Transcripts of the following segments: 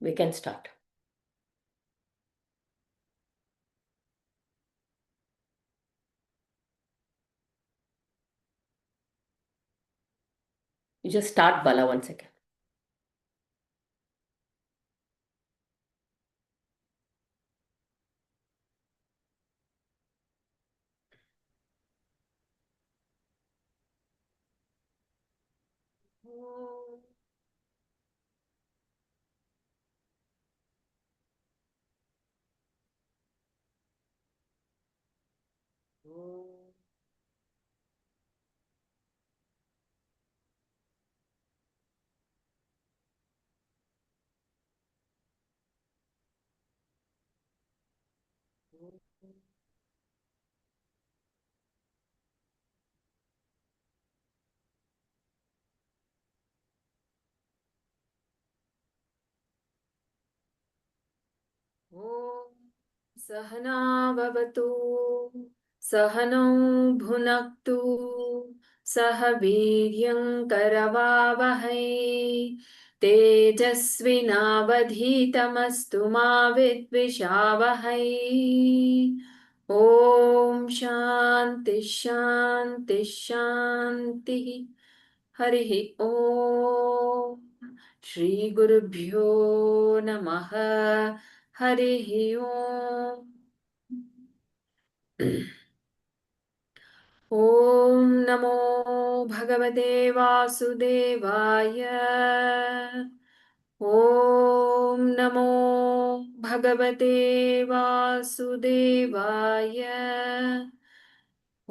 We can start. You just start, Bala, 1 second. ॐ सहना भवतु सहनौ भुनक्तु सह वीर्यं करवावहै तेजस्विनावधीतमस्तु मा विद्विषावहै ॐ शान्ति शान्ति शान्तिः हरिः ॐ श्रीगुरुभ्यो नमः हरिः ॐ ॐ नमो भगवते वासुदेवाय ॐ नमो भगवते वासुदेवाय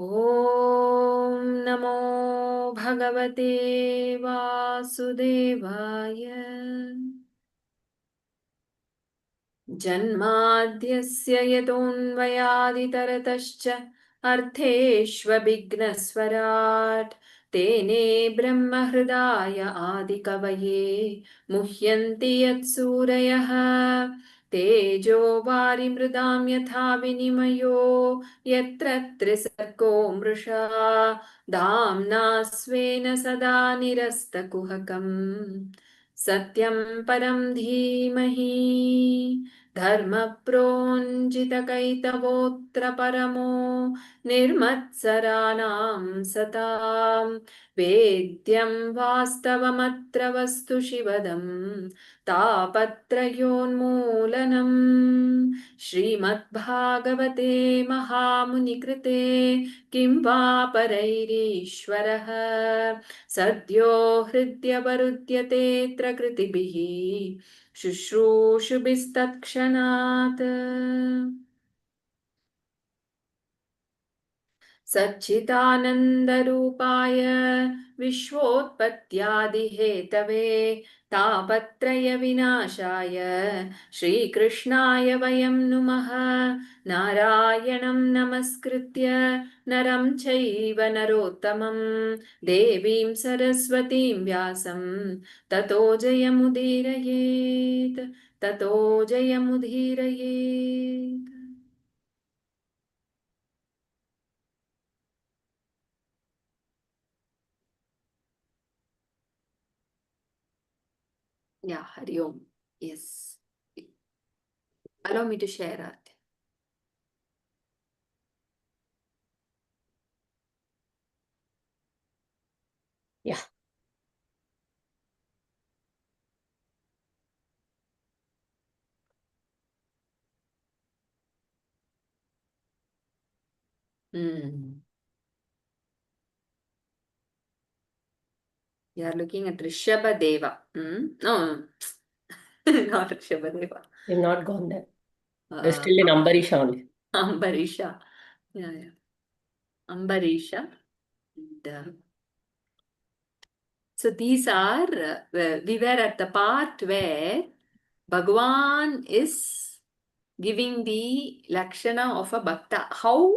ॐ नमो भगवते वासुदेवाय जन्माद्यस्य यतोऽन्वयादितरतश्च अर्थेष्वभिघ्नस्वराट् तेने ब्रह्महृदाय आदिकवये मुह्यन्ति यत्सूरयः तेजो वारिमृदां यथा विनिमयो यत्र त्रिसर्गो मृषा धाम्ना स्वेन सदा निरस्तकुहकम् सत्यं परं धीमहि धर्मप्रोञ्जितकैतवोऽत्र परमो निर्मत्सराणां सतां वेद्यं वास्तवमत्र वस्तु शिवदं तापत्रयोन्मूलनम् श्रीमद्भागवते महामुनिकृते किं वा परैरीश्वरः सद्यो हृद्यवरुध्यतेऽत्र कृतिभिः शुश्रूषुभिस्तत्क्षणात् सच्चिदानन्दरूपाय विश्वोत्पत्त्यादिहेतवे तापत्रयविनाशाय श्रीकृष्णाय वयं नुमः नारायणं नमस्कृत्य नरं चैव नरोत्तमं देवीं सरस्वतीं व्यासं ततो जयमुदीरयेत् ततो जयमुदीरयेत् Yeah, Hari Om. Yes. Allow me to share Arti. Yeah. You are looking at Rishabha Deva. No, not Rishabha Deva. We've not gone there. We're still in Ambarisha only. Ambarisha. Yeah. Ambarisha. And, so these are, we were at the part where Bhagavan is giving the Lakshana of a Bhakta, how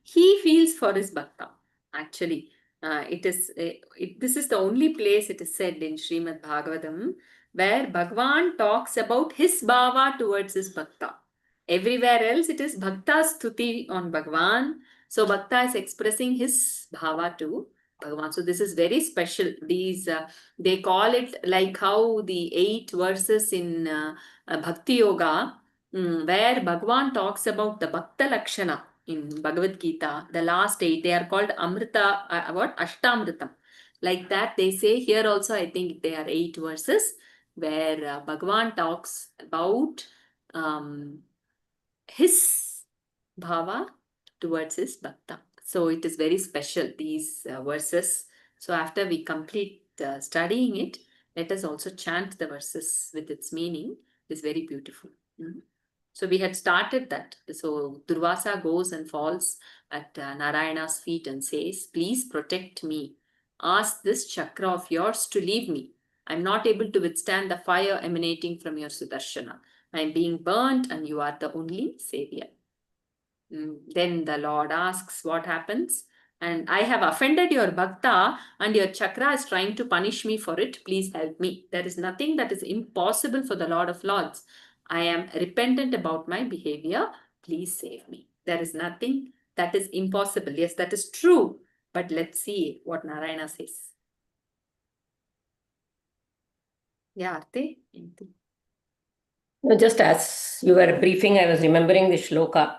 he feels for his Bhakta. Actually, this is the only place it is said in Srimad Bhagavatam where Bhagavan talks about his bhava towards his Bhakta. Everywhere else it is Bhakta Stuti on Bhagavan. So Bhakta is expressing his bhava too. Bhagavan. So this is very special. These they call it like how the 8 verses in Bhakti Yoga, where Bhagavan talks about the Bhakta Lakshana in Bhagavad Gita. The last 8 they are called Amrita. What Ashtamritam. Like that they say here also. I think they are 8 verses where Bhagavan talks about his bhava towards his bhakta. So it is very special, these verses. So after we complete studying it, let us also chant the verses with its meaning. It is very beautiful. So we had started that. So Durvasa goes and falls at Narayana's feet and says, please protect me. Ask this chakra of yours to leave me. I'm not able to withstand the fire emanating from your Sudarshana. I'm being burnt and you are the only savior. Then the Lord asks what happens. And I have offended your bhakta and your chakra is trying to punish me for it. Please help me. There is nothing that is impossible for the Lord of Lords. I am repentant about my behavior. Please save me. There is nothing that is impossible. Yes, that is true. But let's see what Narayana says. Yeah, Arte? No, just as you were briefing, I was remembering the shloka.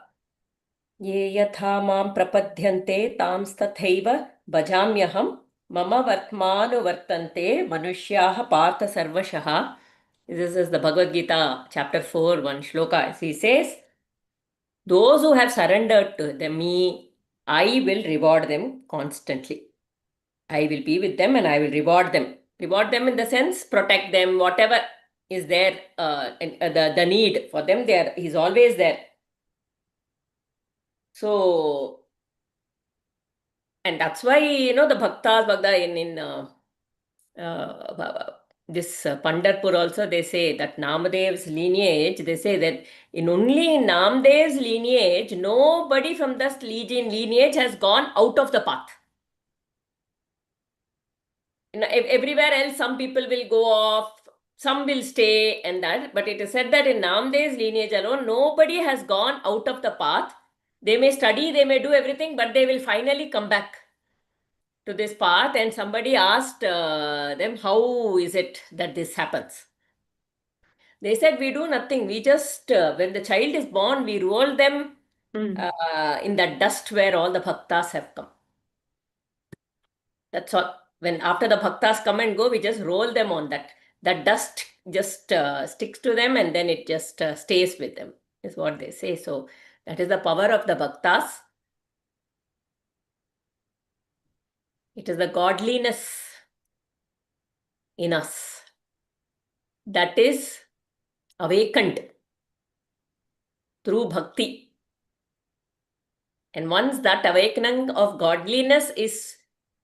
Ye yatha mam prapadyante tams tathaiva bhajamyaham mama vartmanu vartante manushyaha partha sarvashaha. This is the Bhagavad Gita, chapter 4, one shloka. He says, those who have surrendered to me, I will reward them constantly. I will be with them and I will reward them. Reward them in the sense, protect them, whatever is there, the need for them, he's always there. So, and that's why, the Bhaktas, this Pandharpur also, they say that Namadev's lineage, they say that only in Namadev's lineage, nobody from this lineage has gone out of the path. Everywhere else, some people will go off, some will stay and that. But it is said that in Namdev's lineage alone, nobody has gone out of the path. They may study, they may do everything, but they will finally come back to this path. And somebody asked them, how is it that this happens? They said, we do nothing. We just, when the child is born, we roll them in that dust where all the bhaktas have come. That's all. When after the bhaktas come and go, we just roll them on that. That dust just sticks to them and then it just stays with them, is what they say. So that is the power of the bhaktas. It is the godliness in us that is awakened through bhakti. And once that awakening of godliness is,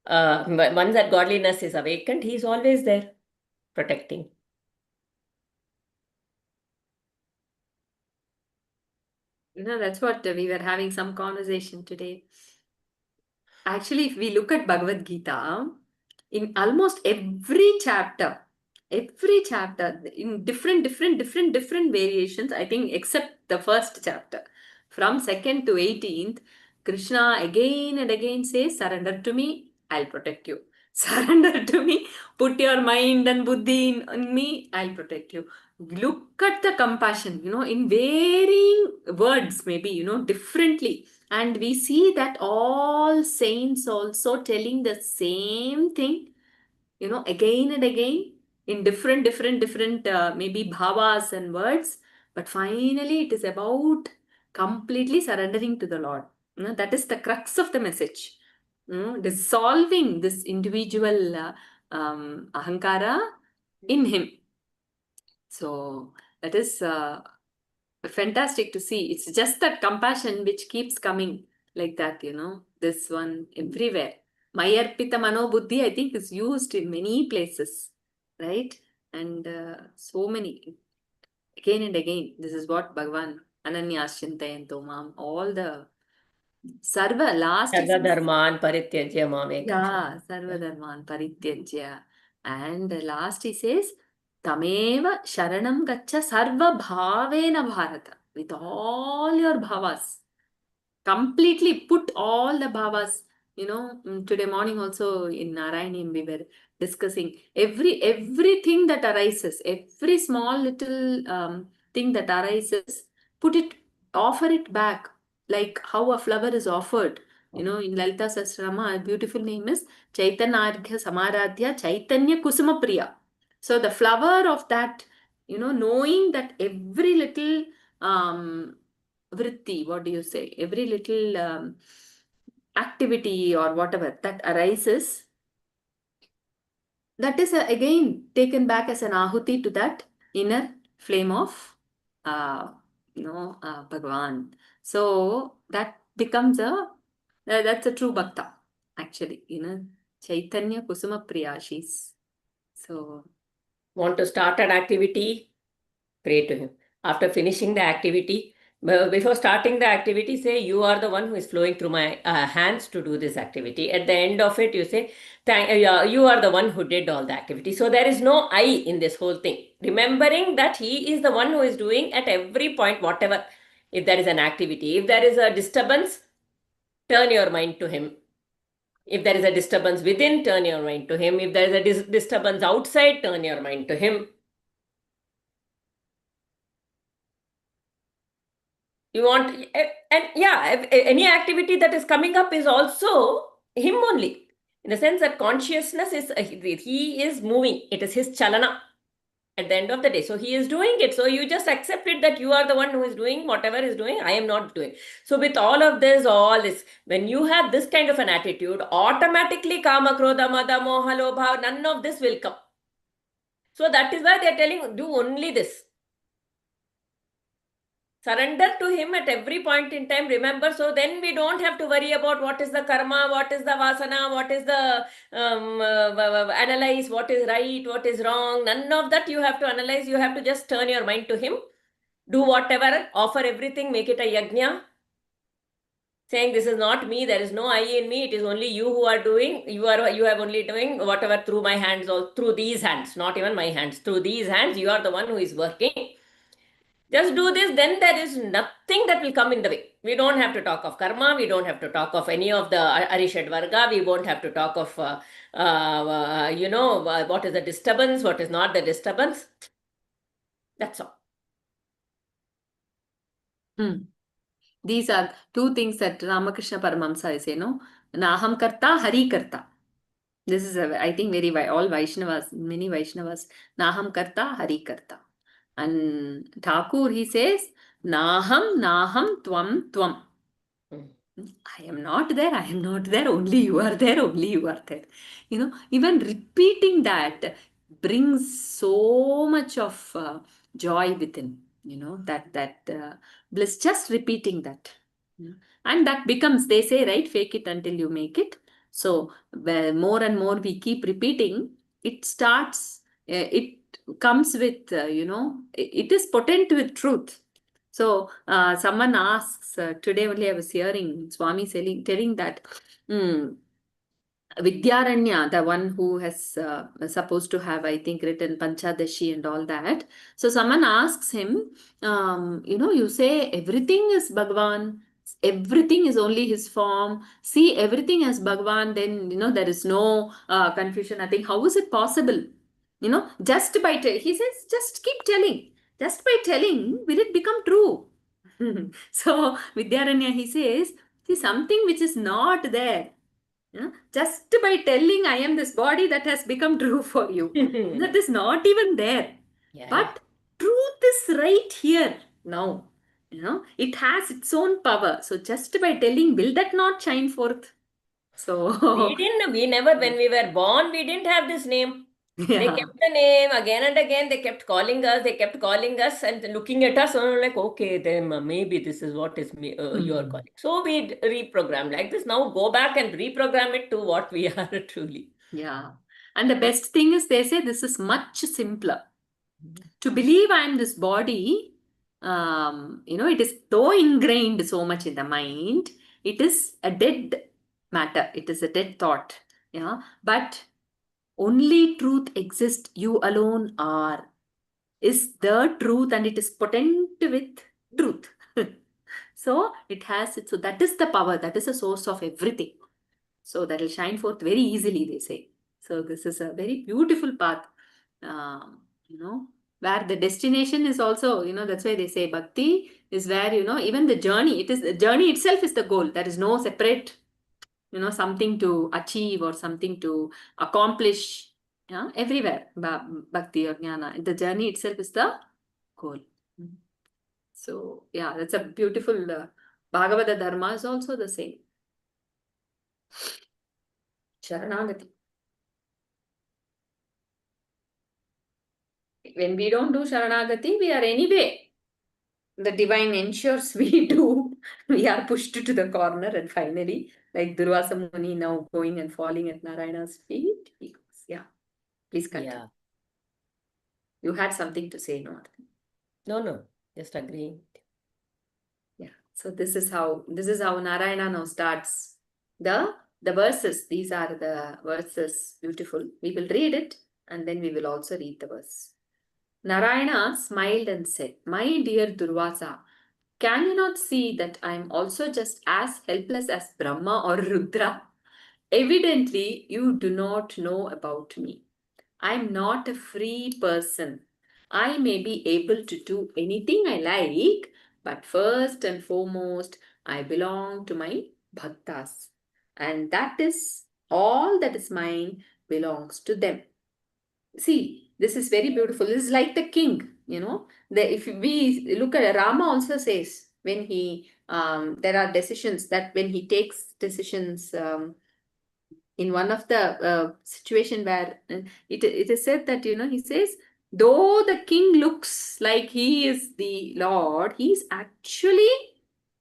once that godliness is awakened, he is always there protecting. That's what we were having some conversation today. Actually, if we look at Bhagavad Gita, in almost every chapter, in different variations, I think, except the first chapter, from 2nd to 18th, Krishna again and again says, surrender to me, I'll protect you. Surrender to me, put your mind and buddhi in me, I'll protect you. Look at the compassion, in varying words, maybe, differently. And we see that all saints also telling the same thing, again and again in different, maybe bhavas and words. But finally, it is about completely surrendering to the Lord. That is the crux of the message. Dissolving this individual ahankara in him. So that is fantastic to see. It's just that compassion which keeps coming like that, this one everywhere. Mayarpita Manobuddhi, I think, is used in many places, right? And so many, again and again. This is what Bhagavan, Ananyas Chintayanto Mam, all the Sarva, last is Sarva-dharman parityajya mamekam. yeah, Sarva Dharman Parityajya. And last he says, Tameva Sharanam Gacha Sarva Bhavena Bharata. With all your bhavas. Completely put all the bhavas Today morning also in Narayani we were discussing everything that arises, every small little thing that arises, offer it back, like how a flower is offered. In Lalita Sahasranama, a beautiful name is Chaitanyarghya Samaradhya Chaitanya Kusuma Priya. So the flower of that, knowing that every little vritti, what do you say? Every little activity or whatever that arises, that is again taken back as an ahuti to that inner flame of Bhagavan. So that becomes that's a true bhakta, actually. Chaitanya Kusuma Priya, she's so. Want to start an activity? Pray to him. After finishing the activity, before starting the activity, say, you are the one who is flowing through my hands to do this activity. At the end of it, you say, you are the one who did all the activity. So there is no I in this whole thing. Remembering that he is the one who is doing at every point, whatever. If there is an activity, if there is a disturbance, turn your mind to him. If there is a disturbance within, turn your mind to him. If there is a disturbance outside, turn your mind to him. You want, and yeah, any activity that is coming up is also him only. In the sense that consciousness is, he is moving. It is his chalana at the end of the day. So he is doing it. So you just accept it that you are the one who is doing whatever is doing. I am not doing. So with all this, when you have this kind of an attitude, automatically kama, krodha, mada, moha, lobha, none of this will come. So that is why they are telling, do only this. Surrender to him at every point in time. Remember, so then we don't have to worry about what is the karma, what is the vasana, what is the analyze, what is right, what is wrong. None of that you have to analyze. You have to just turn your mind to him. Do whatever, offer everything, make it a yajna. Saying, this is not me, there is no I in me, it is only you who are doing, you have only doing whatever through my hands, or through these hands, not even my hands, through these hands, you are the one who is working. Just do this, then there is nothing that will come in the way. We don't have to talk of karma, we don't have to talk of any of the Arishad Varga, we won't have to talk of, what is the disturbance, what is not the disturbance. That's all. These are two things that Ramakrishna Paramahamsa is, Naham Karta, Hari Karta. This is, I think, all Vaishnavas, many Vaishnavas, Naham Karta, Hari Karta. And Thakur, he says, Naham, Naham, Tvam, Tvam. I am not there, only you are there, only you are there. Even repeating that brings so much of joy within, that bliss, just repeating that. And that becomes, they say, right, fake it until you make it. So more and more we keep repeating, it starts, it comes with, it is potent with truth. So someone asks, today only I was hearing Swami telling that Vidyaranya, the one who has supposed to have, I think, written Panchadashi and all that. So someone asks him, you say everything is Bhagavan, everything is only his form. See everything as Bhagavan, then, there is no confusion. I think, how is it possible? Just by, he says, just keep telling. Just by telling, will it become true? So Vidyaranya, he says, see, something which is not there, just by telling I am this body, that has become true for you. That is not even there. Yeah. But truth is right here now. It has its own power. So just by telling, will that not shine forth? So We never, when we were born, we didn't have this name. They yeah. kept the name again and again. They kept calling us and looking at us. And we're like, okay, then maybe this is what is me, you are calling. So we reprogrammed like this. Now go back and reprogram it to what we are truly. Yeah. And the best thing is, they say this is much simpler. To believe I am this body, it is so ingrained so much in the mind. It is a dead matter. It is a dead thought. Yeah. But only truth exists. You alone are. Is the truth, and it is potent with truth. So it has it. So that is the power. That is the source of everything. So that will shine forth very easily, they say. So this is a very beautiful path, you know, where the destination is also, you know, that's why they say bhakti is where, you know, even the journey, it is the journey itself is the goal. There is no separate, you know, something to achieve or something to accomplish. Yeah, everywhere, bhakti or jnana, the journey itself is the goal. Mhm. So yeah, that's a beautiful. Bhagavata Dharma is also the same. Sharanagati. When we don't do Sharanagati, we are anyway. The divine ensures we do. We are pushed to the corner, and finally, like Durvasa Muni now going and falling at Narayana's feet. He goes, yeah, please continue. Yeah. You had something to say, no? No, just agreeing. Yeah. So this is how Narayana now starts the verses. These are the verses. Beautiful. We will read it and then we will also read the verse. Narayana smiled and said, "My dear Durvasa, can you not see that I am also just as helpless as Brahma or Rudra? Evidently, you do not know about me. I am not a free person. I may be able to do anything I like, but first and foremost, I belong to my bhaktas. And that is all that is mine belongs to them." See, this is very beautiful. This is like the king, you know. If we look at Rama also says when he there are decisions that when he takes decisions in one of the situation where it is said that, you know, he says, though the king looks like he is the Lord, he's actually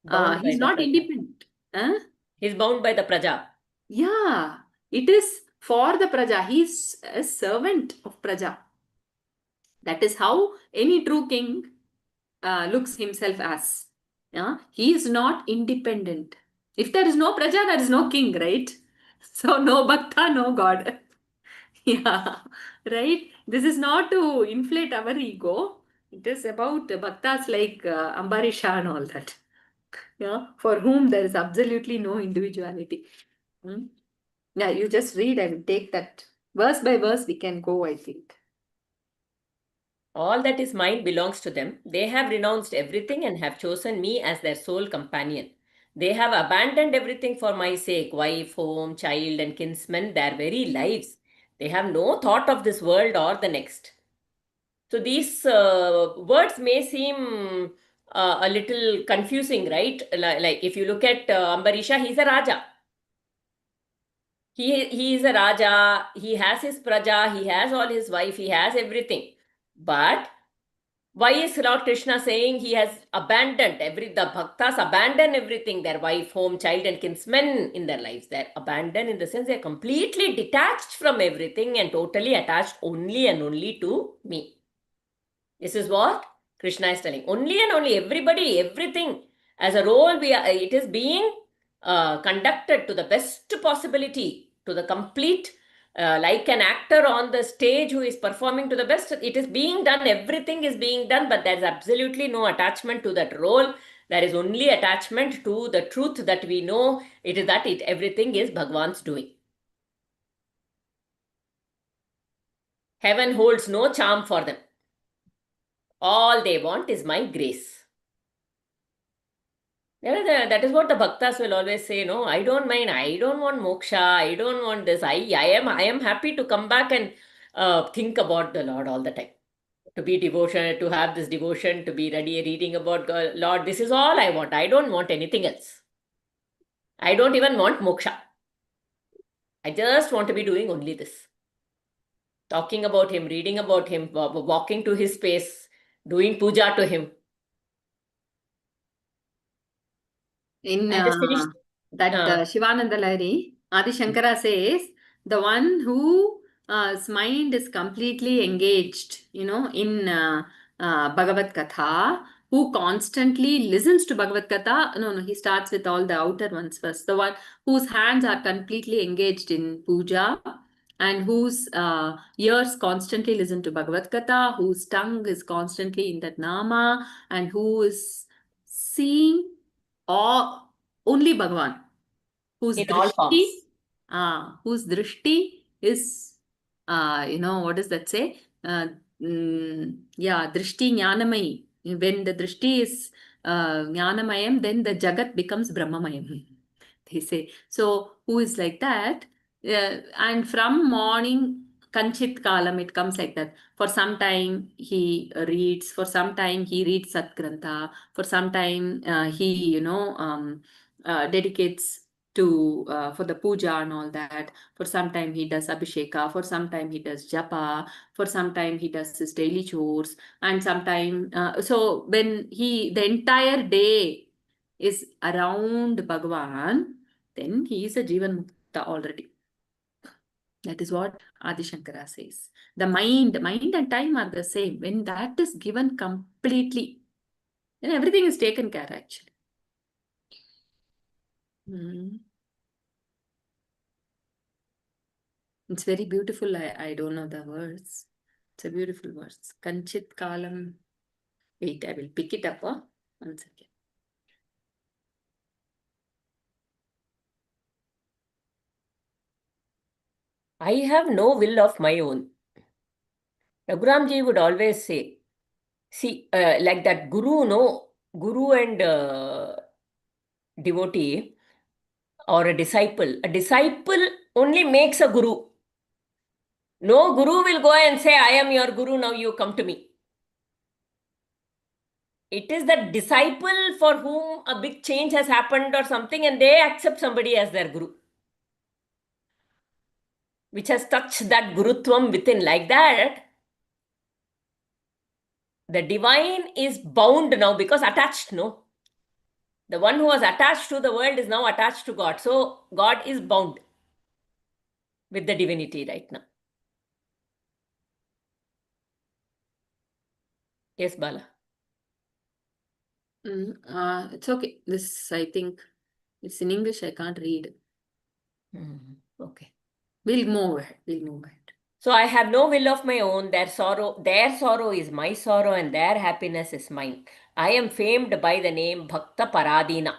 Bound by he's the not praja. independent. Huh? He's bound by the praja. Yeah, it is for the praja. He's a servant of praja. That is how any true king looks himself as. Yeah? He is not independent. If there is no praja, there is no king, right? So no bhakta, no God. Yeah, right? This is not to inflate our ego. It is about bhaktas like Ambarisha and all that. Yeah, for whom there is absolutely no individuality. Hmm? Yeah, you just read and take that verse by verse. We can go, I think. All that is mine belongs to them. They have renounced everything and have chosen me as their sole companion. They have abandoned everything for my sake, wife, home, child, and kinsmen, their very lives. They have no thought of this world or the next. So these words may seem a little confusing, right? Like if you look at Ambarisha, he's a Raja. He is a Raja, he has his praja, he has all his wife, he has everything. But why is Lord Krishna saying he has abandoned the bhaktas abandon everything, their wife, home, child, and kinsmen in their lives? They're abandoned in the sense they're completely detached from everything and totally attached only and only to me. This is what Krishna is telling. Only and only everybody, everything as a role, it is being conducted to the best possibility, to the complete, like an actor on the stage who is performing to the best. It is being done, everything is being done, but there's absolutely no attachment to that role. There is only attachment to the truth that we know. It is that everything is Bhagwan's doing. Heaven holds no charm for them. All they want is my grace. Yeah, that is what the bhaktas will always say. No, I don't mind. I don't want moksha. I don't want this. I am happy to come back and think about the Lord all the time. To be devotion, to have this devotion, to be ready reading about God, Lord. This is all I want. I don't want anything else. I don't even want moksha. I just want to be doing only this. Talking about Him, reading about Him, walking to His space, doing puja to Him. In I just finished. that Uh, Shivananda Lahiri, Adi Shankara says, the one whose mind is completely engaged, you know, in Bhagavad Katha, who constantly listens to Bhagavad Katha. No, he starts with all the outer ones first. The one whose hands are completely engaged in puja and whose ears constantly listen to Bhagavad Katha, whose tongue is constantly in that nama, and who is seeing or only Bhagwan, whose in all drishti, forms. whose drishti is, what does that say? Yeah, drishti jnanamai. When the drishti is jnanamayam, then the jagat becomes brahmamayam. They say. So, who is like that? And from morning, Kanchit Kalam, it comes like that. For some time he reads, for some time he reads Satgrantha, for some time he, dedicates to for the puja and all that. For some time he does abhisheka, for some time he does japa, for some time he does his daily chores, and sometime so when the entire day is around Bhagavan, then he is a Jivan Mukta already. That is what Adi Shankara says. The mind and time are the same. When that is given completely, then everything is taken care actually. Mm. It's very beautiful. I don't know the words. It's a beautiful words. Kanchit Kalam. Wait, I will pick it up. Huh? 1 second. I have no will of my own. Raghuramji would always say, see, like that guru and devotee or a disciple. A disciple only makes a guru. No guru will go and say, I am your guru, now you come to me. It is the disciple for whom a big change has happened or something, and they accept somebody as their guru, which has touched that gurutvam within. Like that, the divine is bound now because attached, no? The one who was attached to the world is now attached to God. So God is bound with the divinity right now. Yes, Bala. It's okay. This, I think, it's in English. I can't read. Okay. We'll move ahead. We'll move ahead. So I have no will of my own. Their sorrow is my sorrow, and their happiness is mine. I am famed by the name Bhakta Paradina.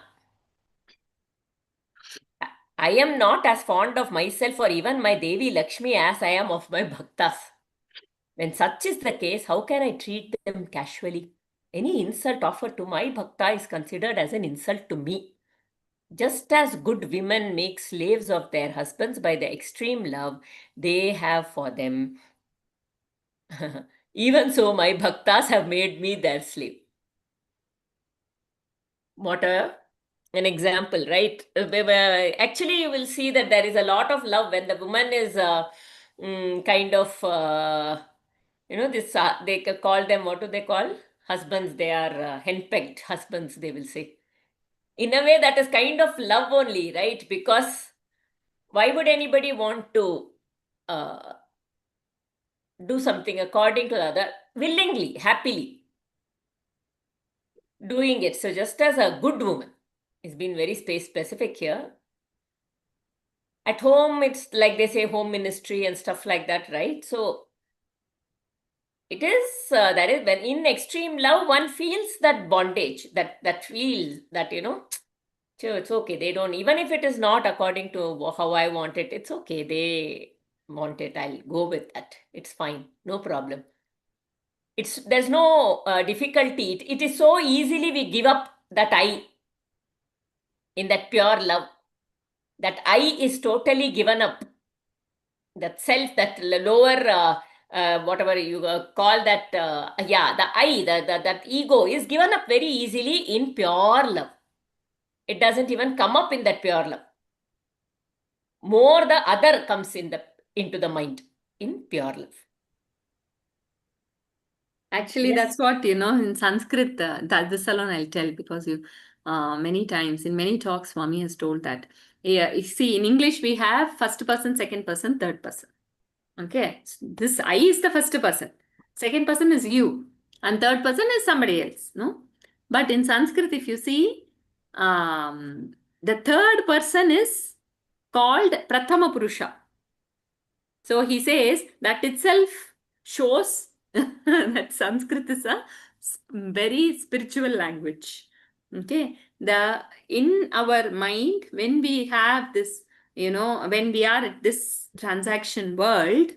I am not as fond of myself or even my Devi Lakshmi as I am of my bhaktas. When such is the case, how can I treat them casually? Any insult offered to my bhakta is considered as an insult to me. Just as good women make slaves of their husbands by the extreme love they have for them, even so my bhaktas have made me their slave. What an example, right? Actually, you will see that there is a lot of love when the woman is kind of, this, they call them, what do they call? Husbands, they are henpecked husbands, they will say. In a way, that is kind of love only, right? Because why would anybody want to uh, do something according to the other willingly, happily doing it? So, just as a good woman, it's been very space specific here. At home, it's like they say home ministry and stuff like that, right? So it is that is when in extreme love one feels that bondage, that feels that sure, it's okay. They don't, even if it is not according to how I want it, it's okay. They want it. I'll go with that. It's fine. No problem. There's no difficulty. It is so easily we give up that I in that pure love. That I is totally given up. That self, that lower, whatever you call that, the I, that ego is given up very easily in pure love. It doesn't even come up in that pure love. More the other comes into the mind in pure love. Actually, Yes. that's what, in Sanskrit, this alone I'll tell because many times in many talks, Swami has told that. Yeah, you see, in English, we have first person, second person, third person. Okay. This I is the first person. Second person is you. And third person is somebody else. No? But in Sanskrit, if you see, the third person is called Prathama Purusha. So he says that itself shows that Sanskrit is a very spiritual language. Okay. In our mind, when we have this, when we are at this transaction world,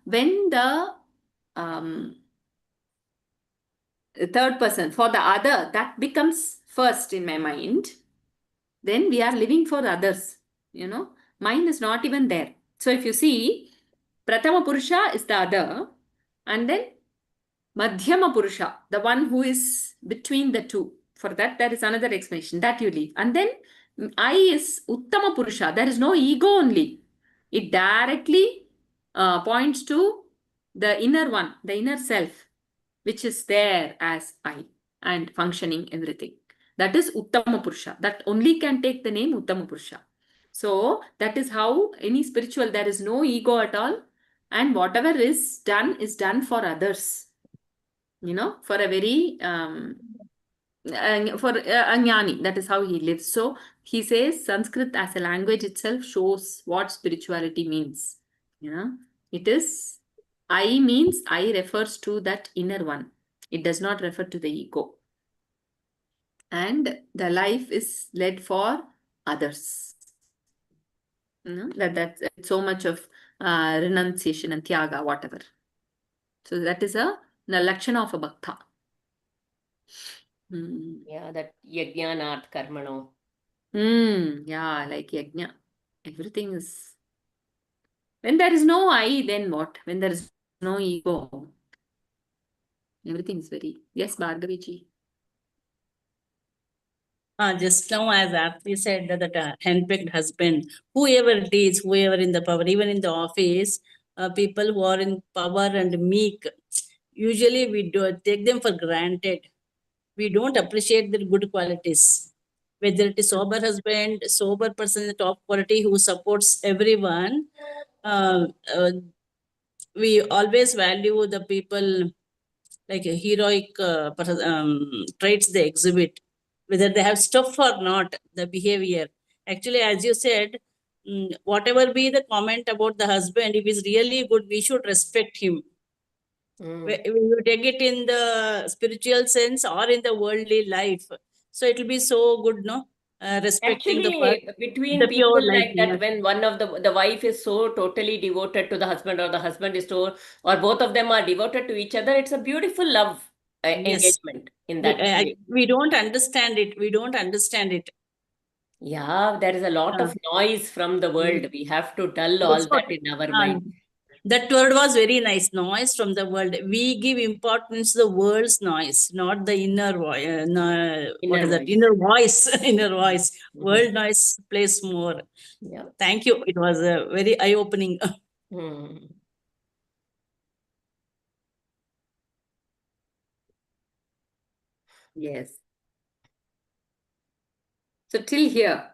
when the third person for the other, that becomes first in my mind, then we are living for others. Mine is not even there. So if you see, Pratama Purusha is the other, and then Madhyama Purusha, the one who is between the two. For that, there is another explanation that you leave. And then I is Uttama Purusha. There is no ego only. It directly points to the inner one, the inner self, which is there as I and functioning everything. That is Uttama Purusha. That only can take the name Uttama Purusha. So that is how any spiritual, there is no ego at all. And whatever is done for others. For a very for a jnani, that is how he lives. So he says Sanskrit as a language itself shows what spirituality means. It is I means I refers to that inner one. It does not refer to the ego. And the life is led for others. That's so much of renunciation and tyaga, whatever. So that is a lakshana of a bhakta. Yeah, that yajnanat karmano. Yeah, like yajna. Everything is. When there is no I, then what? When there is no ego, everything is very. Yes, Bhargavi. Just now, as Aarti said, that handpicked husband, whoever it is, whoever in the power, even in the office, people who are in power and meek, usually we do take them for granted. We don't appreciate their good qualities. Whether it is sober husband, sober person, the top quality who supports everyone, uh, we always value the people like a heroic traits they exhibit, whether they have stuff or not, the behavior. Actually, as you said, whatever be the comment about the husband, if he's really good, we should respect him. We will take it in the spiritual sense or in the worldly life. So it will be so good, no? Respecting the Actually, between the pure people life. like that, when one of the wife is so totally devoted to the husband, or the husband is so, or both of them are devoted to each other, it's a beautiful love Yes. engagement in that way. We don't understand it. We don't understand it. Yeah, there is a lot Uh, of noise from the world. We have to dull all That's what that in our uh, mind. that word was very nice. Noise from the world. We give importance to the world's noise, not the inner voice. What Inner is that? voice. Inner voice. Inner voice. Mhm. World noise plays more. Yeah. Thank you. It was very eye-opening. Hmm. Yes. So till here,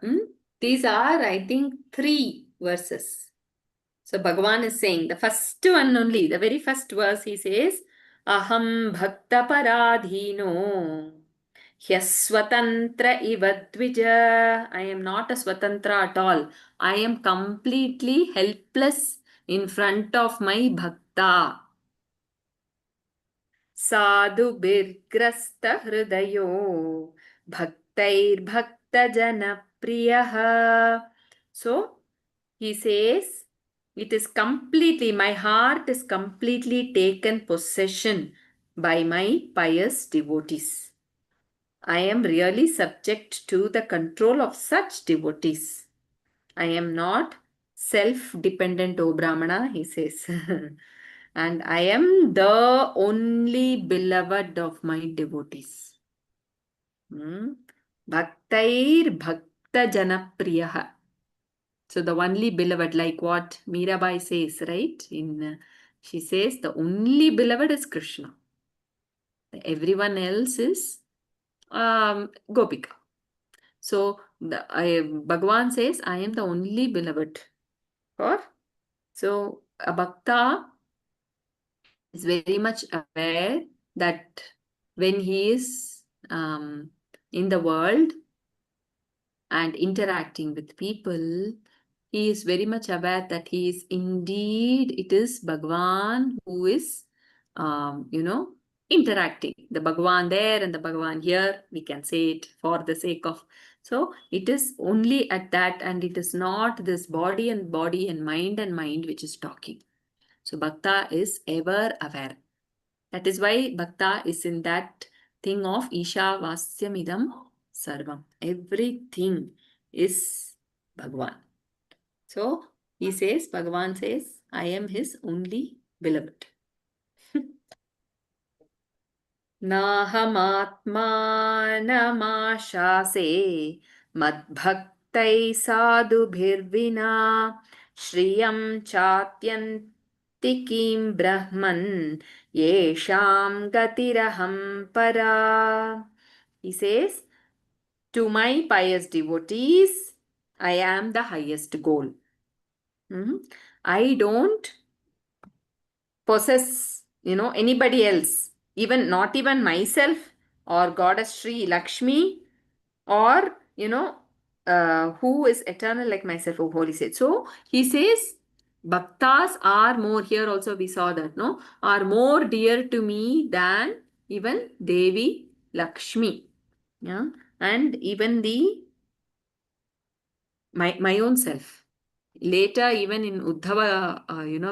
these are, I think, 3 verses. So Bhagavan is saying, the first one only, the very first verse, he says, Aham bhakta paradhino hyaswatantra iva dvija. I am not a swatantra at all. I am completely helpless in front of my bhakta. Sadhu birgrasta hridayo bhaktair bhakta jana priyaha. So he says, it is completely, my heart is completely taken possession by my pious devotees. I am really subject to the control of such devotees. I am not self-dependent, O Brahmana, he says. And I am the only beloved of my devotees. Bhaktair bhakta janapriyaha. So the only beloved, like what Mirabai says, right? She says the only beloved is Krishna. Everyone else is Gopika. So Bhagavan says, I am the only beloved. So a bhakta is very much aware that when he is in the world and interacting with people, he is very much aware that he is indeed, it is Bhagavan who is, interacting. The Bhagavan there and the Bhagavan here, we can say it for the sake of So it is only at that, and it is not this body and mind which is talking. So Bhakta is ever aware. That is why Bhakta is in that thing of Isha Vasyamidam Sarvam. Everything is Bhagwan. So he says, Bhagavan says, I am his only beloved. Nahamatmanamashase madbhaktai sadhubhirvina shriyam chatyantikim brahman yesham gatiraham para. He says, to my pious devotees, I am the highest goal. I don't possess, anybody else, not even myself or Goddess Sri Lakshmi, or, who is eternal like myself, oh holy said. So he says, Bhaktas are more, here also we saw that, no, are more dear to me than even Devi Lakshmi. Yeah, and even my own self. Later, even in Uddhava,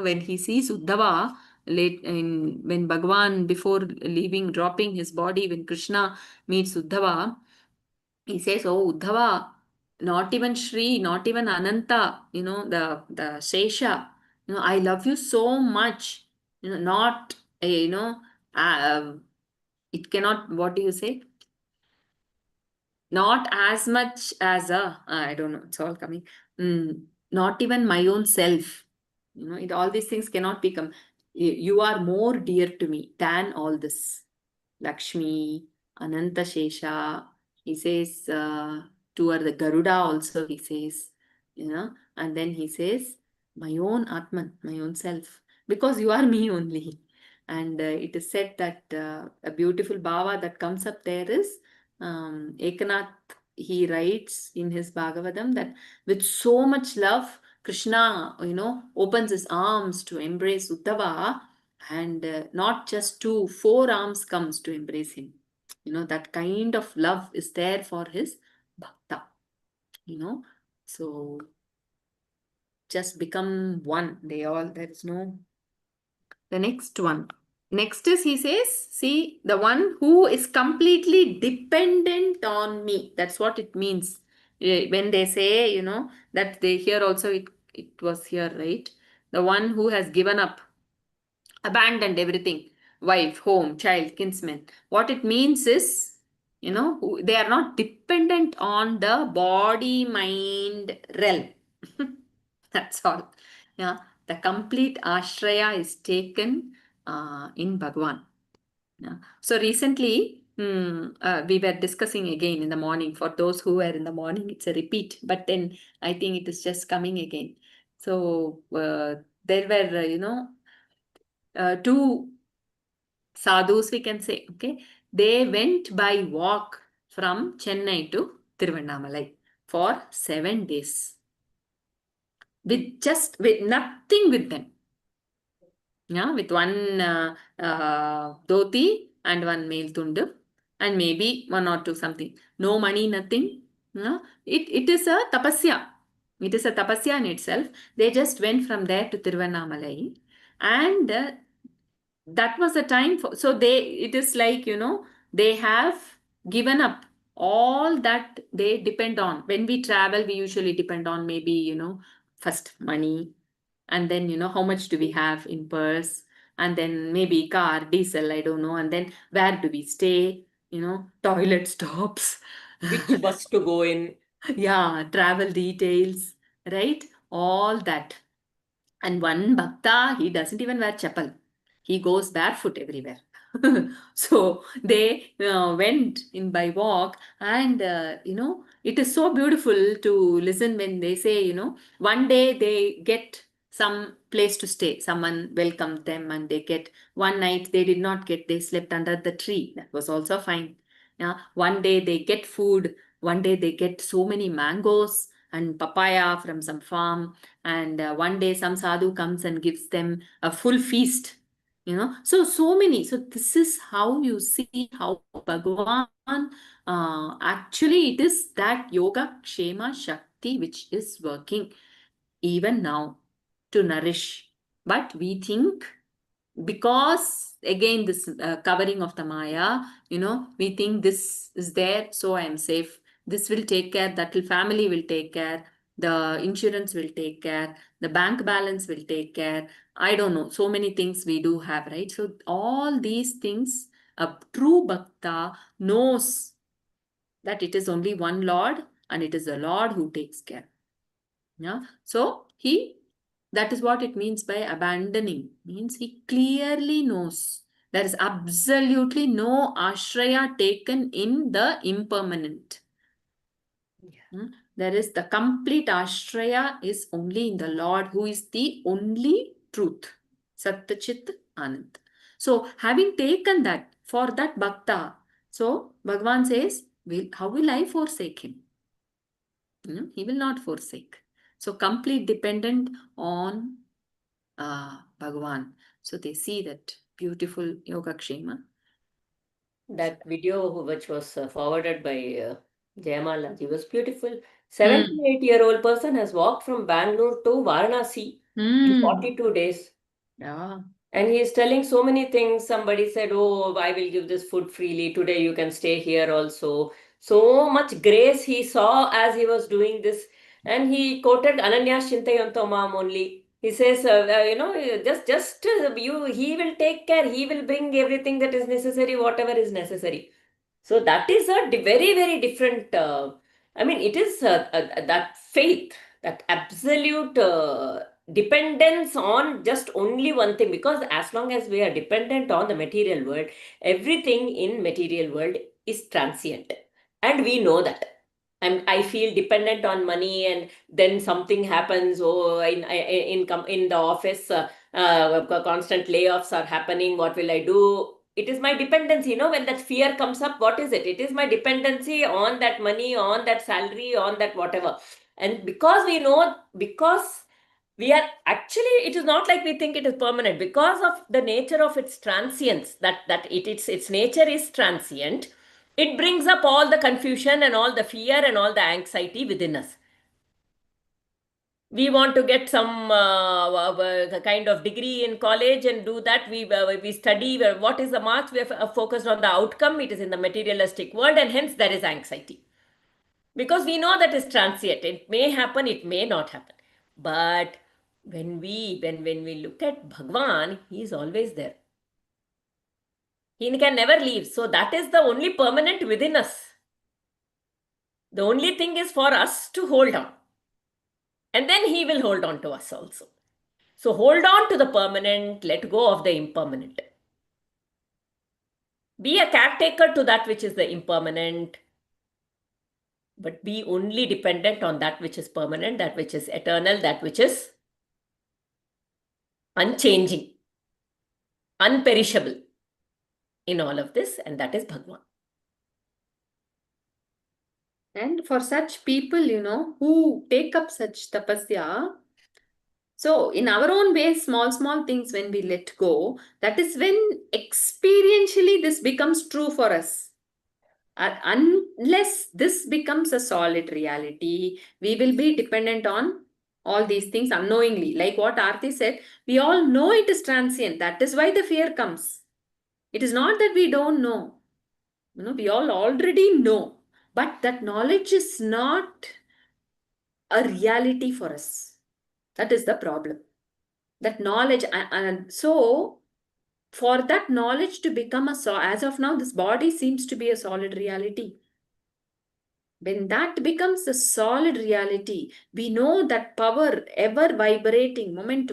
when he sees Uddhava, when Bhagavan, before leaving, dropping his body, when Krishna meets Uddhava, he says, oh, Uddhava, not even Shri, not even Ananta, the Shesha, I love you so much, not, uh, it cannot, what do you say? Not as much as I don't know, it's all coming. Not even my own self. All these things cannot become. You are more dear to me than all this. Lakshmi, Ananta Shesha, he says, toward the Garuda also he says, and then he says, my own Atman, my own self, because you are me only. And it is said that a beautiful bhava that comes up there is, Ekanath, he writes in his Bhagavatam that with so much love, Krishna, opens his arms to embrace Uddhava, and not just 2, 4 arms comes to embrace him. That kind of love is there for his bhakta. So just become one. There is no. The next one. Next is, he says, see, the one who is completely dependent on me. That's what it means. When they say, that they here also, it was here, right? The one who has given up, abandoned everything, wife, home, child, kinsman. What it means is, they are not dependent on the body mind realm. That's all. Yeah, the complete ashraya is taken in Bhagwan. Yeah. So recently, we were discussing again in the morning. For those who were in the morning, it's a repeat, but then I think it is just coming again. So there were, two sadhus, we can say, okay. They went by walk from Chennai to Tiruvannamalai for 7 days. With nothing with them. Yeah, with one dhoti and one male tundu, and maybe 1 or 2 something. No money, nothing. Yeah? It is a tapasya. It is a tapasya in itself. They just went from there to Tiruvannamalai, and that was the time for. So it is like, they have given up all that they depend on. When we travel, we usually depend on maybe, first money, and then how much do we have in purse, and then maybe car, diesel, I don't know, and then where do we stay, toilet stops, Which bus to go in? yeah, travel details, right, all that. And one bhakta, he doesn't even wear chappal, he goes barefoot everywhere. So they went in by walk, and it is so beautiful to listen when they say, one day they get some place to stay, someone welcomed them, and they get one night. They did not get, they slept under the tree, that was also fine. Yeah, one day they get food, one day they get so many mangoes and papaya from some farm, and one day some sadhu comes and gives them a full feast. So many. So this is how you see how Bhagavan actually it is that Yoga Kshema Shakti which is working even now to nourish. But we think, because again this covering of the Maya, we think this is there, so I am safe. This will take care, that will family will take care, the insurance will take care, the bank balance will take care. I don't know, so many things we do have, right? So all these things, a true bhakta knows that it is only one Lord and it is the Lord who takes care. Yeah. So that is what it means by abandoning. Means he clearly knows there is absolutely no ashraya taken in the impermanent. There is the complete ashraya is only in the Lord who is the only truth. Sattachit Anand. So having taken that, for that bhakta, so Bhagavan says, how will I forsake him? He will not forsake. So complete dependent on Bhagavan. So they see that beautiful Yoga Kshema. That video which was forwarded by Jayamalaji was beautiful. 78-year-old person has walked from Bangalore to Varanasi in 42 days. Yeah. And he is telling so many things. Somebody said, oh, I will give this food freely. Today you can stay here also. So much grace he saw as he was doing this. And he quoted Ananya Shintayanto Mam only. He says, he will take care. He will bring everything that is necessary, whatever is necessary. So that is a very, very different, it is that faith, that absolute dependence on just only one thing. Because as long as we are dependent on the material world, everything in material world is transient. And we know that. I feel dependent on money, and then something happens. Oh, in the office, constant layoffs are happening. What will I do? It is my dependency. When that fear comes up, what is it? It is my dependency on that money, on that salary, on that whatever. And because we know, because we are actually, it is not like we think it is permanent, because of the nature of its transience, that its nature is transient. It brings up all the confusion and all the fear and all the anxiety within us. We want to get some kind of degree in college and do that. We study. What is the marks? We are focused on the outcome. It is in the materialistic world, and hence there is anxiety. Because we know that is transient. It may happen, it may not happen. But when we look at Bhagavan, he is always there. He can never leave. So that is the only permanent within us. The only thing is for us to hold on. And then he will hold on to us also. So hold on to the permanent, let go of the impermanent. Be a caretaker to that which is the impermanent, but be only dependent on that which is permanent, that which is eternal, that which is unchanging, unperishable in all of this, and that is Bhagavan. And for such people, who take up such tapasya, so in our own way, small things when we let go, that is when experientially this becomes true for us. Unless this becomes a solid reality, we will be dependent on all these things unknowingly. Like what Aarti said, we all know it is transient. That is why the fear comes. It is not that we don't know. We all already know. But that knowledge is not a reality for us. That is the problem. That knowledge, and so for that knowledge to become as of now, this body seems to be a solid reality. When that becomes a solid reality, we know that power ever vibrating, moment.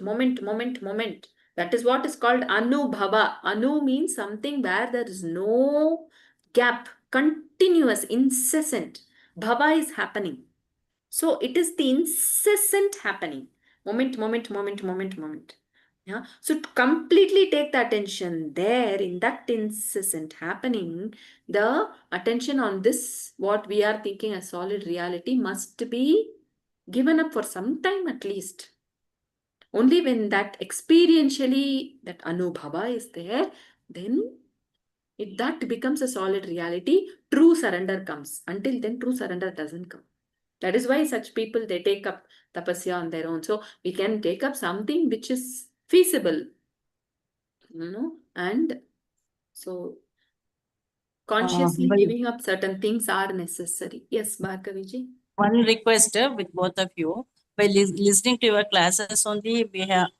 That is what is called Anubhava. Anu means something where there is no gap, continuous, incessant. Bhava is happening. So it is the incessant happening. Moment. Yeah. So to completely take the attention there in that incessant happening, the attention on this, what we are thinking as solid reality, must be given up for some time at least. Only when that experientially, that anubhava is there, then that becomes a solid reality, true surrender comes. Until then, true surrender doesn't come. That is why such people, they take up tapasya on their own. So we can take up something which is feasible, and so consciously But giving up certain things are necessary. Yes, Bhargaviji. one request with both of you, by listening to your classes only,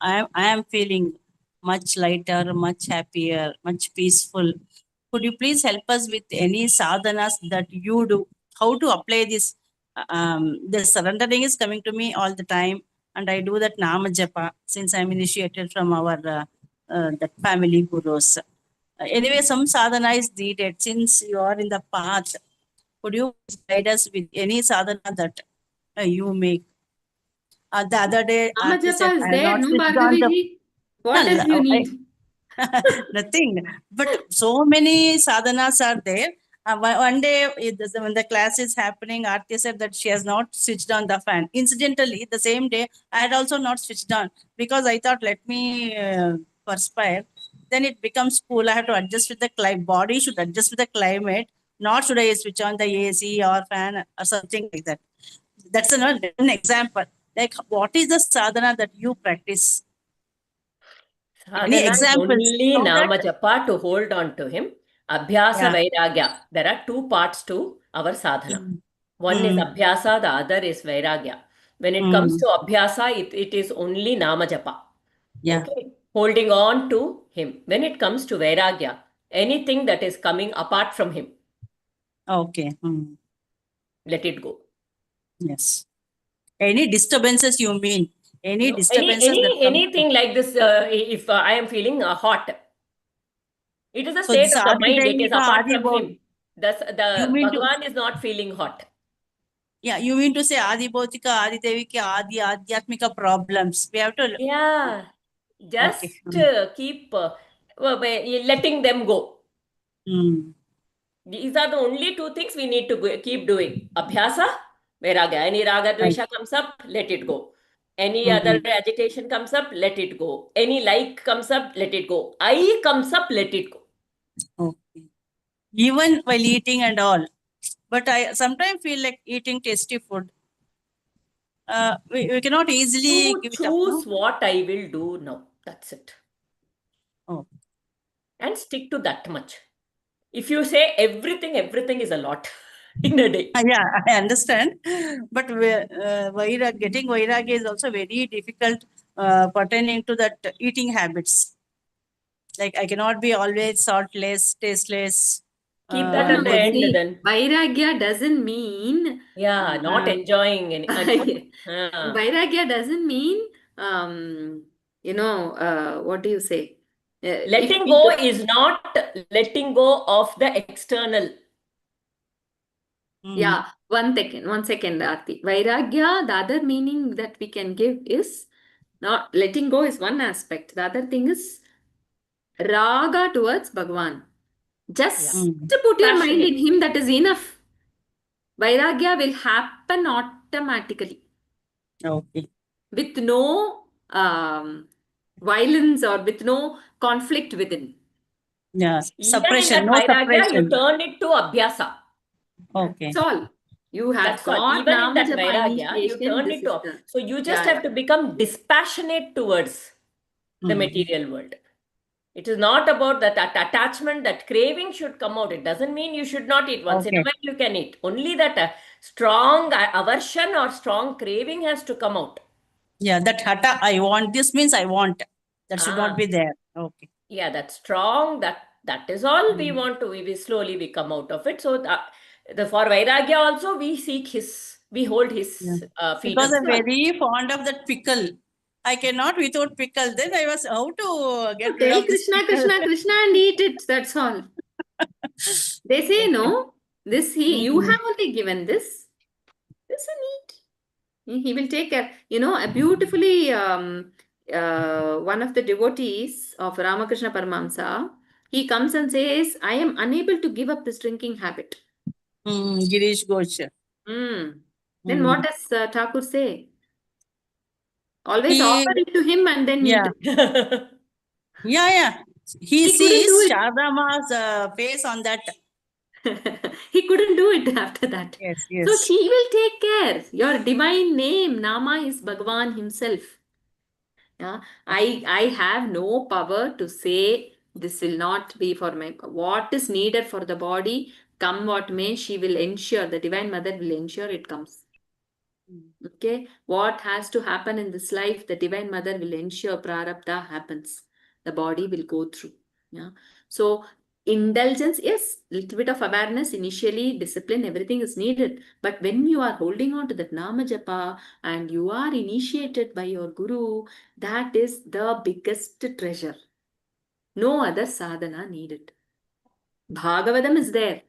I am feeling much lighter, much happier, much peaceful. Could you please help us with any sadhanas that you do? How to apply this? The surrendering is coming to me all the time, and I do that Nama Japa since I'm initiated from our that family gurus. Anyway, some sadhana is needed since you are in the path. Could you guide us with any sadhana that you make? The other day, Nama Aarti said, Japa is I have there, not no, switched on the. Bhargaviji? What else you need? Nothing. But so many sadhanas are there. One day, when the class is happening, Aarti said that she has not switched on the fan. Incidentally, the same day, I had also not switched on because I thought, let me perspire. Then it becomes cool. I have to adjust with the climate. Body should adjust with the climate. Not should I switch on the AC or fan or something like that. That's an example. Like, what is the sadhana that you practice? Any Sadhana is examples? only So that, Nama Japa to hold on to him. Abhyasa yeah. Vairagya. There are two parts to our sadhana. Mm. One is Mm. Abhyasa, the other is Vairagya. When it comes Mm. to Abhyasa, it is only Nama Japa. Yeah. Okay? Holding on to him. When it comes to Vairagya, anything that is coming apart from him, Okay. Mm. let it go. Yes. Any disturbances you mean? Any No, disturbances that come? anything like this, if I am feeling hot, it is a So state this of the mind, it is Adidevika apart from Adibodh, him. you The mean to, Bhagavan is not feeling hot. yeah, you mean to say Adibodhika, Adidevika, Adi Adhyatmika problems. We have to, Yeah, okay. just keep letting them go. Mm. These are the only two things we need to keep doing. Abhyasa, vairagya. Any raga Right. dvesha comes up, let it go. Any other Mm. agitation comes up, let it go. Any like comes up, let it go. I comes up, let it go. Okay. Even while eating and all. But I sometimes feel like eating tasty food. We cannot easily You give it up, no? choose what I will do now. That's it. Oh. And stick to that much. If you say everything, everything is a lot in a day. Yeah, I understand. But getting vairagya is also very difficult pertaining to that eating habits. Like I cannot be always saltless, tasteless. Keep No, that no. at the end See, then. Vairagya doesn't mean Yeah, not uh, enjoying any. Not, Vairagya doesn't mean what do you say? If letting we go do, is not letting go of the external. Mm. yeah, one second, Aarti. Vairagya, the other meaning that we can give is not letting go is one aspect. The other thing is raga towards Bhagwan. Yeah. Just Mm. to put your mind in Passionate. him, that is enough. Vairagya will happen automatically Okay. with no violence or with no conflict within. Yeah. Even in Suppression, that no vairagya, you suppression. turn it to abhyasa. Okay. That's all. You have That's all. got Even in Nama that Japa vairagya, you initiation. turn This it is to. the, So you just yeah, have to become dispassionate towards the Mm. material world. It is not about that attachment, that craving should come out. It doesn't mean you should not eat. Once in a Okay. while, you can eat. Only that strong aversion or strong craving has to come out. Yeah, that hata, I want. This means I want. That should not Ah, be there. Okay. yeah, that's strong. That is all we Mm. want to. We slowly we come out of it. So the for Vairagya also we seek his, we hold Yeah. his feet. Because that's I'm all. very fond of that pickle. I cannot without pickle. Then I was how to get So rid tell of this Krishna, pickle. Krishna, Krishna and eat it. That's all. They say Okay. no. This you Mm. have only given this. This and eat. He will take care. A beautifully one of the devotees of Ramakrishna Paramahamsa, he comes and says, I am unable to give up this drinking habit. Girish Ghosh. Mm. Then what Mm. does Thakur say? Always He, offer it to him and then eat yeah, it. yeah, yeah. He He couldn't do sees it. Shardama's face on that. He couldn't do it after that. Yes, So yes. she will take care. Your divine name, Nama, is Bhagavan himself. Yeah, I have no power to say this will not be for my. What is needed for the body, come what may, she will ensure. The Divine Mother will ensure it comes. Okay, what has to happen in this life, the Divine Mother will ensure prarabdha happens. The body will go through. Yeah. So indulgence, yes, little bit of awareness initially, discipline, everything is needed. But when you are holding on to that Nama Japa and you are initiated by your Guru, that is the biggest treasure. No other sadhana needed. Bhagavatam is there.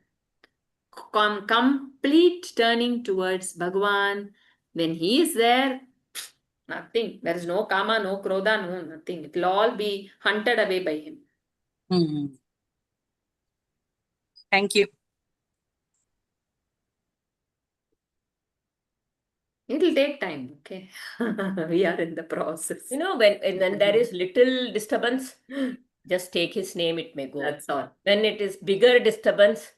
Complete turning towards Bhagavan. When he is there, nothing. There is no kama, no krodha, no nothing. It will all be hunted away by him. Hmm. Thank you. It will take time, okay? We are in the process. You know, when there is little disturbance, just take his name, it may go. That's all. When it is bigger disturbance,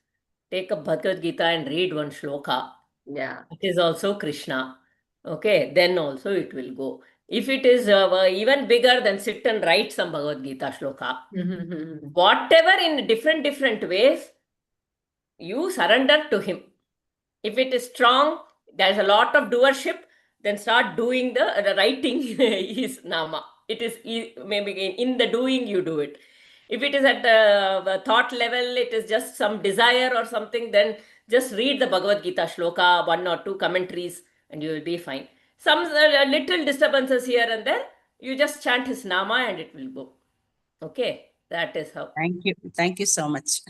take a Bhagavad Gita and read one shloka. Yeah. It is also Krishna. Okay, then also it will go. If it is even bigger, then sit and write some Bhagavad Gita shloka. Whatever in different ways, you surrender to him. If it is strong, there's a lot of doership, then start doing the writing is Nama. It is maybe in the doing you do it. If it is at the thought level, it is just some desire or something, then just read the Bhagavad Gita shloka, one or two commentaries, and you will be fine. Some little disturbances here and there, you just chant his Nama and it will go. Okay, that is how. Thank you. Thank you so much.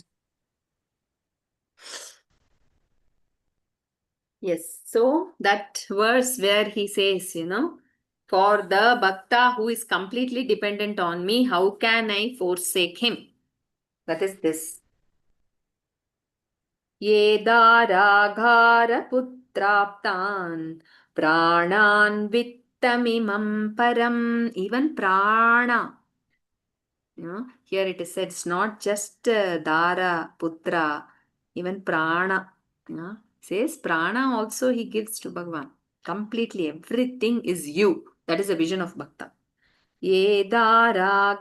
Yes. So that verse where he says, for the bhakta who is completely dependent on me, how can I forsake him? That is this. Ye daragharaputraptan pranan vittamimam param. Even prana. Here it is said, it's not just Dara, Putra, even Prana. Says Prana also he gives to Bhagavan. Completely, everything is you. That is the vision of Bhakta. Ye Dara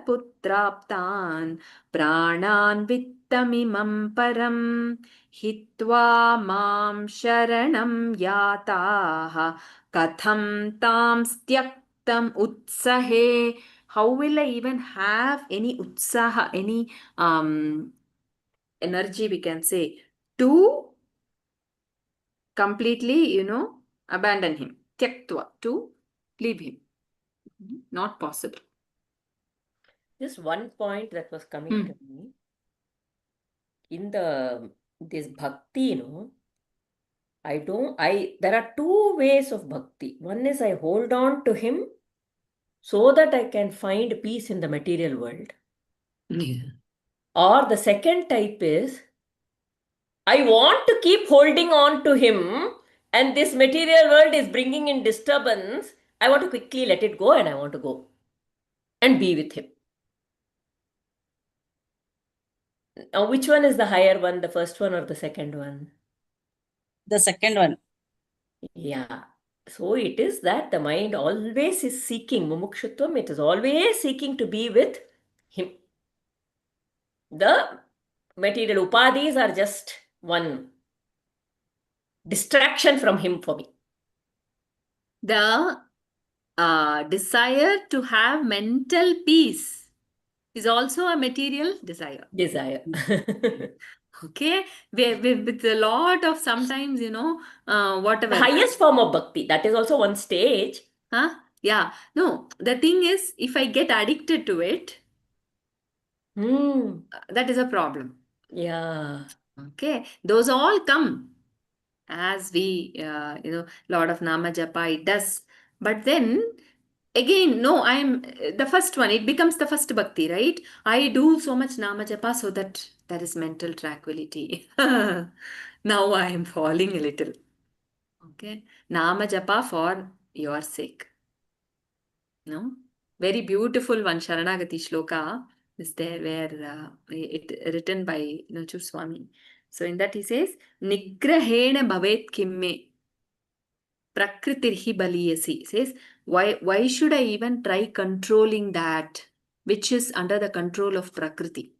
Putraptan Pranan Vittamimam Param Hitva Mam Sharanam Yataha Katham Tam Styaktam Utsahe. How will I even have any utsaha, any energy, we can say, to completely, abandon him. Tyaktva, to leave him. Not possible. Just one point that was coming to me. In this bhakti, there are two ways of bhakti. One is I hold on to him so that I can find peace in the material world. Yeah. Or the second type is I want to keep holding on to him and this material world is bringing in disturbance. I want to quickly let it go and I want to go and be with him. Now, which one is the higher one, the first one or the second one? The second one. Yeah. So it is that the mind always is seeking mumukshutvam, it is always seeking to be with him. The material upadhis are just one distraction from him for me. The desire to have mental peace is also a material desire. Desire. Okay, with a lot of sometimes, whatever. The highest form of bhakti, that is also one stage. Huh? Yeah. No, the thing is, if I get addicted to it, that is a problem. Yeah. Okay, those all come as we, lot of Nama Japa, it does. But then again, no, I'm the first one. It becomes the first bhakti, right? I do so much Nama Japa so that there is mental tranquility. Now I am falling a little. Okay, Nama Japa for your sake. No? Very beautiful one, Sharanagati Shloka. is there where it written by Nachur Swami. So in that he says, Nigrahena bhavet kimme prakritirhi baliyasi. Says, why should I even try controlling that which is under the control of Prakriti?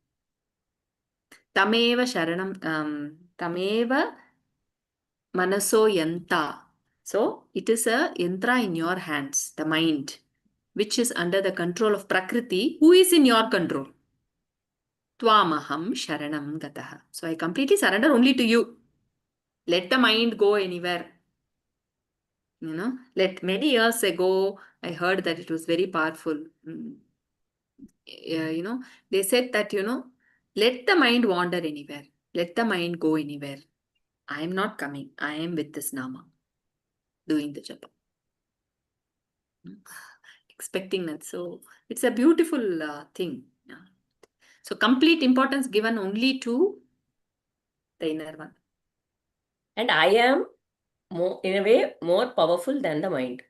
Tameva sharanam, tameva manaso yanta. So it is a yantra in your hands, the mind, which is under the control of Prakriti, who is in your control. Twamaham sharanam gataha. So I completely surrender only to you. Let the mind go anywhere. Let many years ago, I heard that it was very powerful. They said that, let the mind wander anywhere. Let the mind go anywhere. I am not coming. I am with this Nama, doing the japa. Expecting that. So it's a beautiful thing. Yeah. So complete importance given only to the inner one. And I am more, in a way, more powerful than the mind.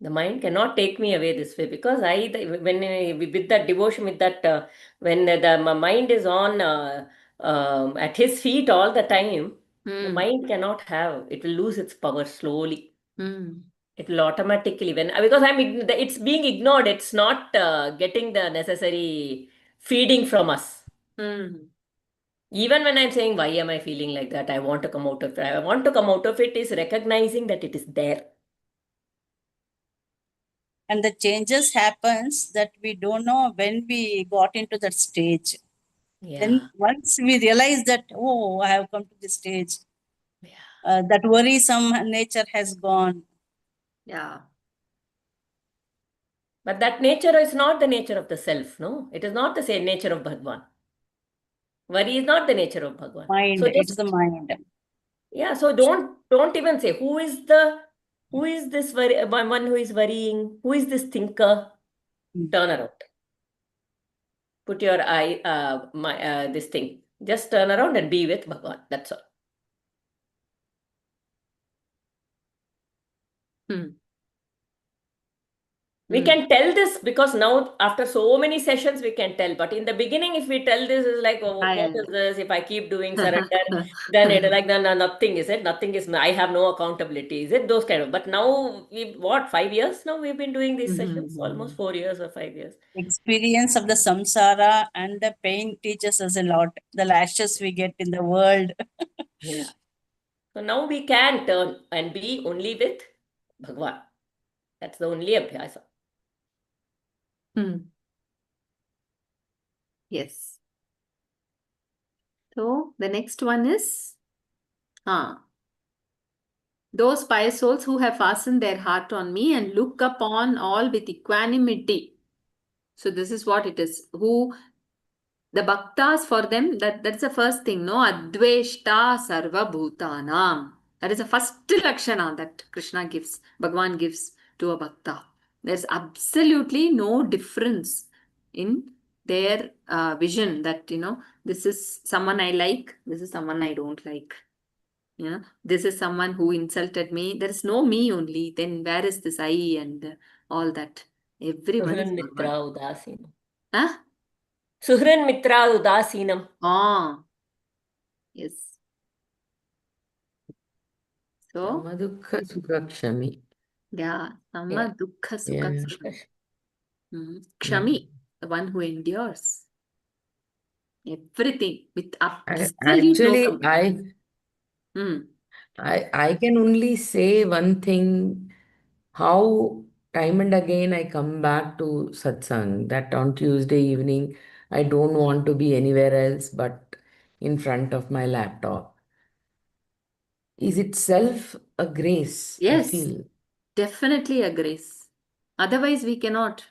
The mind cannot take me away this way, because with that devotion, with that, when my mind is on at his feet all the time, the mind cannot have, it will lose its power slowly. It will automatically, because it's being ignored, it's not getting the necessary feeding from us. Even when I'm saying, why am I feeling like that? I want to come out of it. I want to come out of it is recognizing that it is there. And the changes happens that we don't know when we got into that stage. Yeah. Then once we realize that, oh, I have come to this stage, Yeah. that worrisome nature has gone. Yeah. But that nature is not the nature of the self, no? It is not the same nature of Bhagwan. Worry is not the nature of Bhagwan. Mind, So it's the mind. Yeah, so don't even say who is this one who is worrying, who is this thinker? Turn around. Put your eye, this thing. Just turn around and be with Bhagwan. That's all. We can tell this because now, after so many sessions, we can tell. But in the beginning, if we tell this, is like, oh, what is this? If I keep doing surrender, then it is like, no, nothing is it. Nothing is, I have no accountability. Is it those kind of? But now, 5 years now we've been doing these sessions, almost 4 years or 5 years. Experience of the samsara and the pain teaches us a lot. The lashes we get in the world. Yeah. So now we can turn and be only with Bhagwan. That's the only abhyasa. Yes. So the next one is those pious souls who have fastened their heart on me and look upon all with equanimity. So this is what it is. Who the bhaktas, for them, that's the first thing, no? Adveshta sarva bhutanam. That is the first lakshana that Krishna gives, Bhagavan gives to a bhakta. There's absolutely no difference in their vision that, this is someone I like, this is someone I don't like. This is someone who insulted me. There is no me only. Then where is this I and all that? Everyone is Suhran Mitra Bhagavan. Udasinam. Huh? Suhran Mitra Udasinam. Yes. So, Samadukha Sukha Kshami. yeah, Sama Dukkha Sukha Yeah. Kshami. Kshami, the one who endures everything with absolute no Actually, complaint. I can only say one thing, how time and again I come back to satsang, that on Tuesday evening I don't want to be anywhere else but in front of my laptop, is itself a grace, I Yes, feel. definitely a grace. Otherwise, we cannot.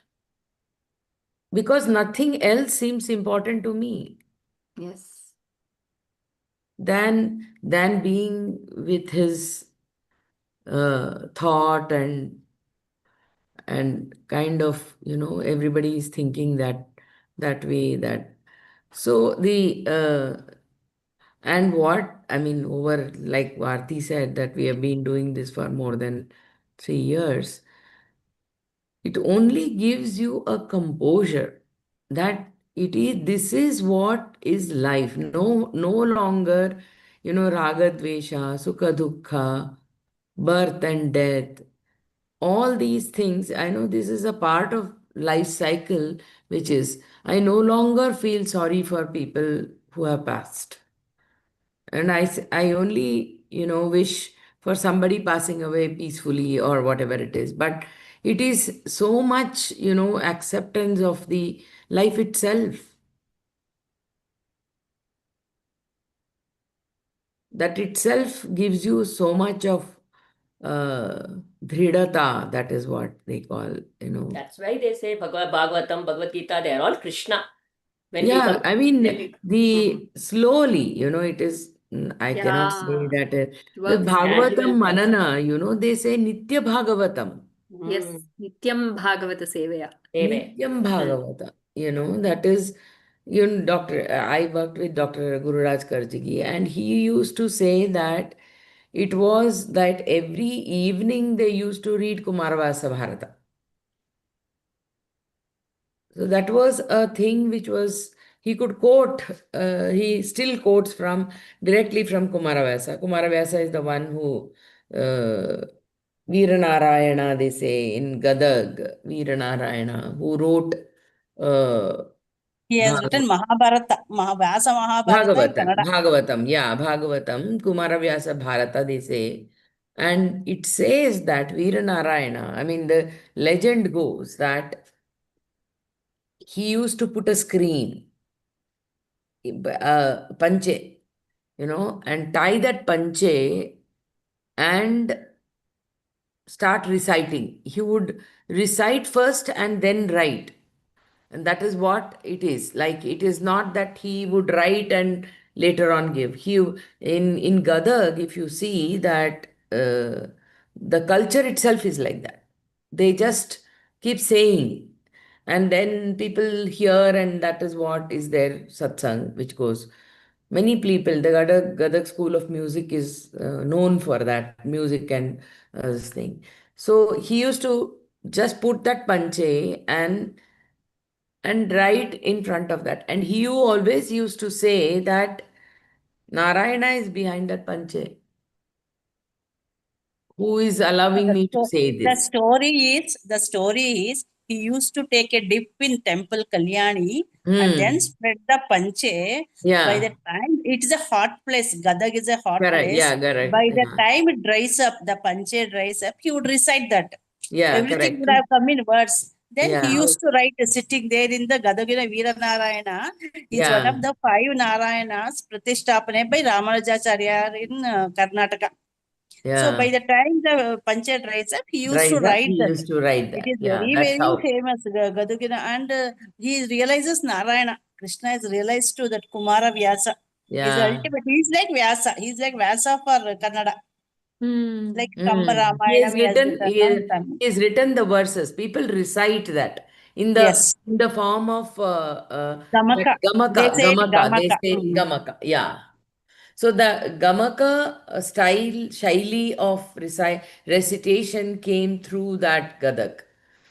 Because nothing else seems important to me Yes. than being with his thought, and kind of, everybody is thinking that way, that so the and what I mean, over, like Varti said, that we have been doing this for more than 3 years. it only gives you a composure that this is what is life. No longer, raga, dvesha, sukha, dukkha, birth and death, all these things. I know this is a part of life cycle, which is, I no longer feel sorry for people who have passed. And I only, wish for somebody passing away peacefully or whatever it is. But it is so much, acceptance of the life itself, that itself gives you so much of uh, dridata. That is what they call. That's why they say Bhagavatam, Bhagavad Gita, they are all Krishna. When we Yeah, come, I when mean, we, the slowly, it is, I cannot say Yeah, that it the works Bhagavatam gradual process. Manana, they say Nitya Bhagavatam. Yes, Nityam Bhagavata Sevaya. Deve. Nityam Bhagavata, that is, I worked with Dr. Gururaj Karjagi, and he used to say that it was that every evening they used to read Kumaravasa Bharata. So that was a thing which was, he could quote, he still quotes directly from Kumaravasa. Kumaravasa is the one who, Veeranarayana, they say, in Gadag, Veeranarayana, who wrote uh, He has written Mahabharata, Vyasa Mahabharata in Kannada. Yeah, Bhagavatam, Kumaravyasa Bharata, they say. And it says that Veeranarayana, I mean, the legend goes that he used to put a screen, panche, and tie that panche and start reciting. He would recite first and then write. And that is what it is. Like, it is not that he would write and later on give. In Gadag, if you see that the culture itself is like that. They just keep saying, and then people hear, and that is what is their satsang, which goes. Many people, the Gadag School of Music is known for that music and this thing. So he used to just put that panche and right in front of that. And he always used to say that Narayana is behind that panche. Who is allowing The, me to sto- say the this? story is he used to take a dip in temple Kalyani and then Hmm. spread the panche. By the Yeah. time it is a hot place, Gadag is a hot Correct. place. Yeah, correct. By the Yeah. time it dries up, the panche dries up, he would recite that. Yeah, Everything correct. would have come in words. Then he Yeah. used to write sitting there in the Gadagina Veera Narayana. Is one Yeah. of the 5 Narayanas Pratishthapane by Ramanujacharya in Karnataka. So by Yeah. the time the Pancha dries up, he used to Rise up. write He that. used to write It that. is Yeah, very, that's very how. famous, Gadugina. And he realizes Narayana. Krishna is realized to that Kumara Vyasa. He's the Yeah. ultimate. He's like Vyasa. He's like Vyasa for Kannada. Hmm. Like Kamba Mm. Ramayanam he has written on Tamil. He has written the verses. People recite that Yes. in the form of that Gamaka. They gamaka. say it Gamaka. They Gamaka. say gamaka. Yeah. So the gamaka style, shaili of recitation came through that Gadak.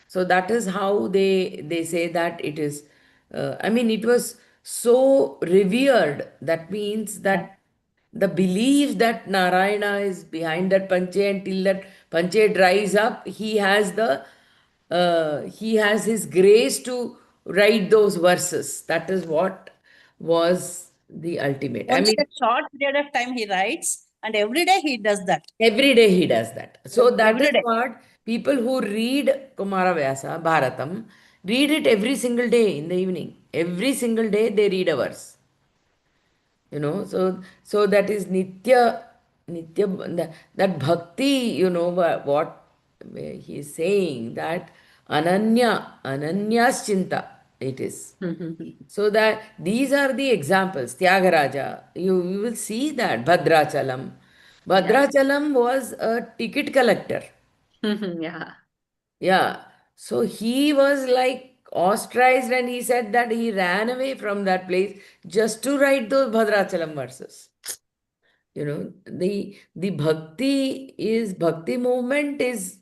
So that is how they say that it is. I mean, it was so revered. That means that the belief that Narayana is behind that panche, until that panche dries up, he has his grace to write those verses. That is what was the ultimate. I Only mean, that short period of time he writes, and every day he does that. every day he does that. So that Every is day. what people who read Kumaravyasa, Bharatam, read it every single day in the evening. Every single day they read a verse. So that is nitya, that bhakti, what he is saying, that ananyas chinta, it is. So that these are the examples. Tyagaraja, you will see that Bhadrachalam. Yeah. Bhadrachalam was a ticket collector. Yeah. Yeah. So he was like ostracized, and he said that he ran away from that place just to write those Bhadrachalam verses. The bhakti movement is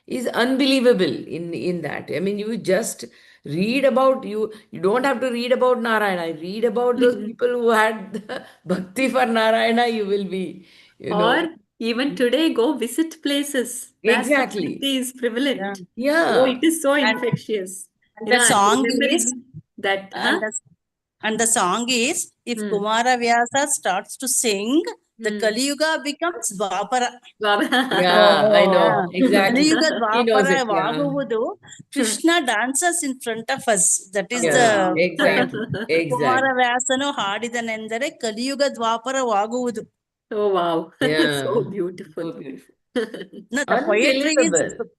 is unbelievable in that. I mean, you just read about you don't have to read about Narayana. Read about those people who had the bhakti for Narayana, you will be, you know. Or even today, go visit places where Exactly. Sanskrit is Yeah. prevalent. Oh, Yeah. it is so And, infectious. and the I'm song is, remembering that, and the, and the song is, if Hmm. Kumara Vyasa starts to sing, the Hmm. Kali Yuga becomes Dwapara. Yeah, I Yeah. know. Exactly. Kaliyuga He knows Dwapara it. Yeah. Vaguvudu, Krishna dances in front of us. That is Oh, Yeah. the wow. poem. Exactly. Kumara Exactly. ವ್ಯಾಸನು ಹಾಡಿದನೆಂದರೆ ಕಲಿಯುಗ ದ್ವಾಪರವಾಗುವುದು. Oh, wow. Yeah. So beautiful. So beautiful. No, the poetry is Unbelievable.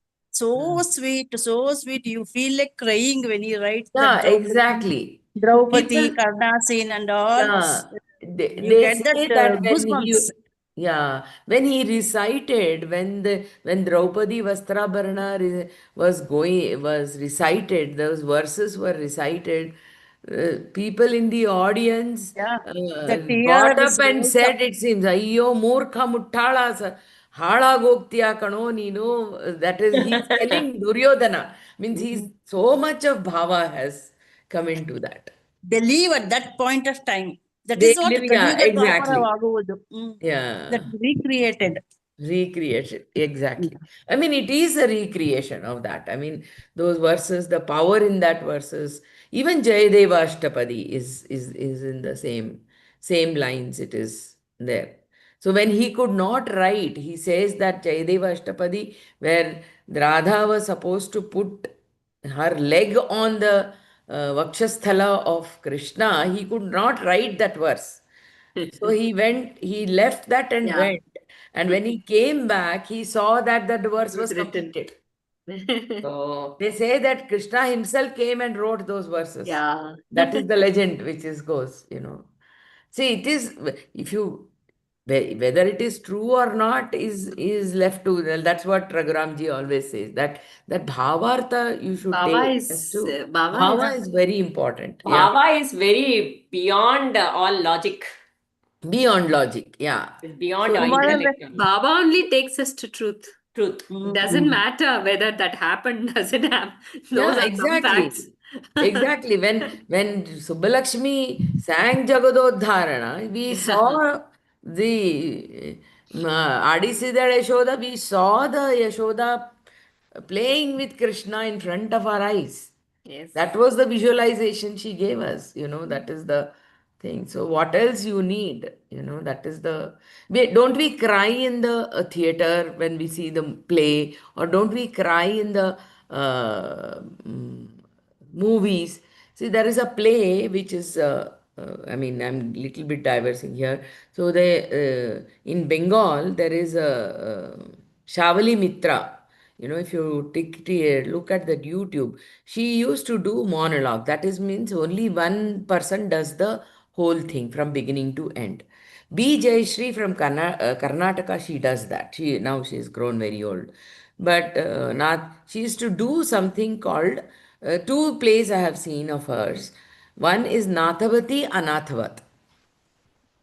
so Mm. sweet, so sweet. You feel like crying when you write that Yeah, exactly. Draupadi, People, Karnasin and all. yeah, You they get that say that goosebumps. when he recited, when Draupadi Vastrabharana was recited, those verses were recited, people in the audience Yeah, the got tears up and rolls up. said, it seems, Ayyo Murkha Muttala Halagogtya Kano Nino. That is, he's telling Duryodhana. Means he's so much of bhava has come into that. They leave at that point of time. That They is what live, yeah, Kaliyuga exactly. Dwaparavaguvudu. That Yeah, recreated. recreation, exactly. I mean, it is a recreation of that. I mean, those verses, the power in that verses, even Jayadeva Ashtapadi is in the same lines. It is there. So when he could not write, he says that Jayadeva Ashtapadi, where Radha was supposed to put her leg on the Vakshasthala of Krishna, he could not write that verse. So he left that and Yeah, went. And when he came back, he saw that that it verse was was written. completed. So they say that Krishna himself came and wrote those verses. Yeah. That is the legend which is goes. See, it is, if you, whether it is true or not is left to, that's what Raghuramji always says, that bhavartha you should take as to, Baba is bhava is very important. Yeah. Bhava is very beyond all logic. Beyond logic. Yeah. It's beyond our So Kumara, intellect. Baba only takes us to truth. Truth. Doesn't matter whether that happened, doesn't happen. Those yeah, are some facts. exactly. Exactly. When Subbalakshmi sang Jagadodharana, we saw the Adisiddha Yashoda, we saw the Yashoda playing with Krishna in front of our eyes. Yes. That was the visualization she gave us, that is the thing. So what else you need, that is don't we cry in the theater when we see the play, or don't we cry in the movies? See, there is a play which is, I mean, I'm little bit diversing here. So in Bengal, there is a Shavali Mitra. If you look at that YouTube, she used to do monologue. That is means only one person does the whole thing from beginning to end. B. Jayashree from Karnataka, she does that. She has grown very old, but not. She used to do something called two plays I have seen of hers. One is Nathavati Anathavat.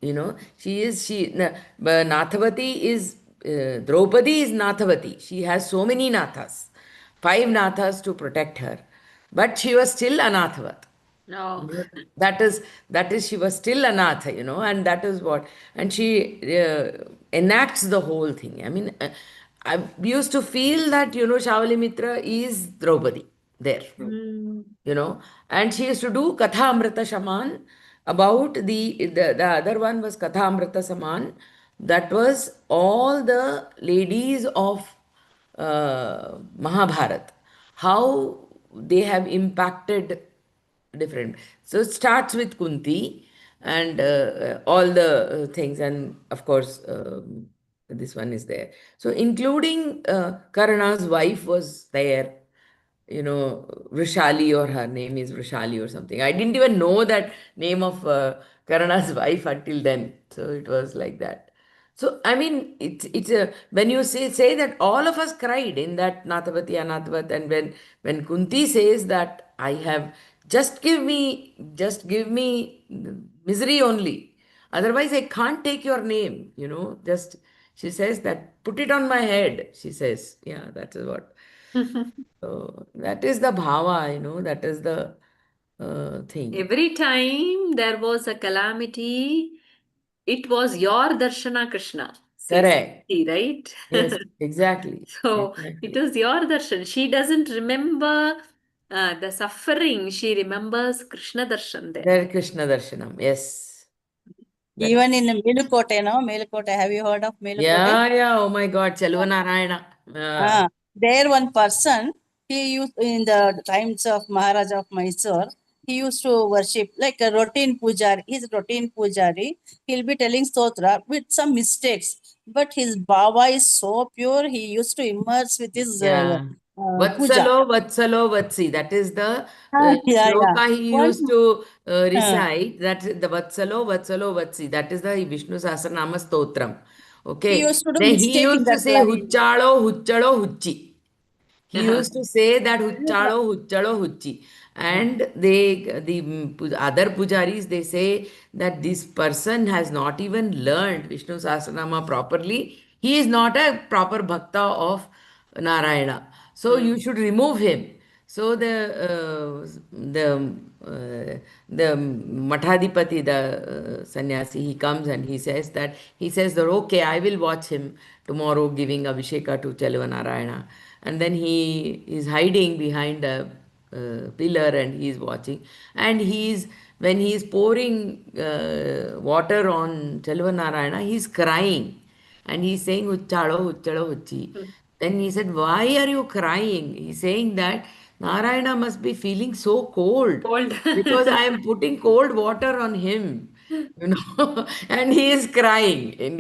But Nathavati is, Draupadi is Nathavati. She has so many Nathas, five Nathas to protect her. But she was still Anathavat. No. You know, that is she was still Anatha, and that is what, and she enacts the whole thing. I mean, I used to feel that Shavali Mitra is Draupadi there, Mm. you know and she used to do Katha Amrita Shaman. About the other one was Katha Amrita Saman. That was all the ladies of Mahabharat, how they have impacted different. So it starts with Kunti and all the things, and of course this one is there. So including Karna's wife was there, Vrishali, or her name is Vrishali or something. I didn't even know that name of Karana's wife until then. So it was like that. So I mean, it's a, when you say that all of us cried in that Nathavati Anathavat, and when Kunti says that I have, just give me misery only. Otherwise, I can't take your name. Just, she says that, put it on my head. She says, yeah, that is what. So that is the bhava, that is the thing. Every time there was a calamity, it was your darshana, Krishna, says Correct. he, right? Yes, exactly. So it Exactly. was your darshan. She doesn't remember the suffering. She remembers Krishna darshan there. There Krishna Darshanam. Yes. That Even in Melukote, no? Melukote, have you heard of Melukote? yeah. Oh my God, Chalva Narayana. There one person, he used in the times of Maharaja of Mysore, he used to worship like a routine pujari. He's a routine pujari. He'll be telling stotra with some mistakes, but his bhava is so pure. He used to immerse with his Yeah. puja. Vatsalo, Vatsalo, Vatsi. That is the Yeah, yeah. shloka he One, used to uh, recite. That's the Vatsalo, Vatsalo, Vatsi. That is the Vishnu Sahasranama Stotram. he Okay. used to do Then he mistake in used to that say line. Huchalo, Huchalo, Huchi. He Uh-huh. used to say that Huchalo, Huchalo, Huchi. And the other pujaris, they say that this person has not even learned Vishnu Sahasranama properly. He is not a proper bhakta of Narayana. So you should remove him. So the Mathadipati, the sannyasi, he comes and he says that okay, I will watch him tomorrow giving Abhisheka to Chalva Narayana. And then he is hiding behind a pillar and he is watching. And when he is pouring water on Chalva Narayana, he is crying. And he's saying, Huchalo, Huchalo, Huchi. Then he said, why are you crying? He's saying that Narayana must be feeling so cold Cold. because I am putting cold water on him, and he is crying. And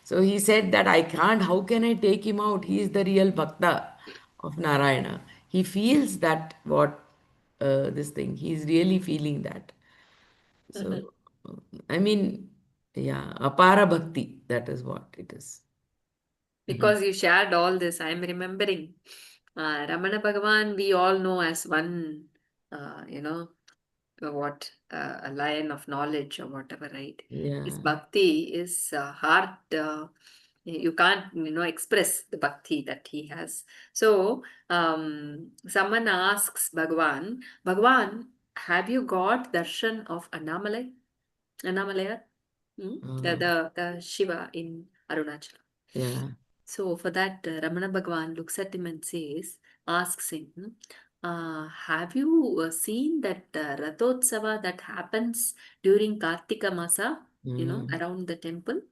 so he said that I can't, how can I take him out? He is the real bhakta of Narayana. He feels that this thing, he is really feeling that. So, I mean, yeah, apara bhakti, that is what it is. Mhm. Because you shared all this, I'm remembering Ramana Bhagavan, we all know as one, a lion of knowledge or whatever, right? His Yeah. bhakti is hard. You can't, express the bhakti that he has. So, someone asks Bhagavan, Bhagavan, have you got darshan of Annamalai? Annamalaya? Uh, The Shiva in Arunachal. yeah. So for that, Ramana Bhagavan looks at him and asks him, have you seen that Rathotsava that happens during Kartika Masa, Mm. around the temple?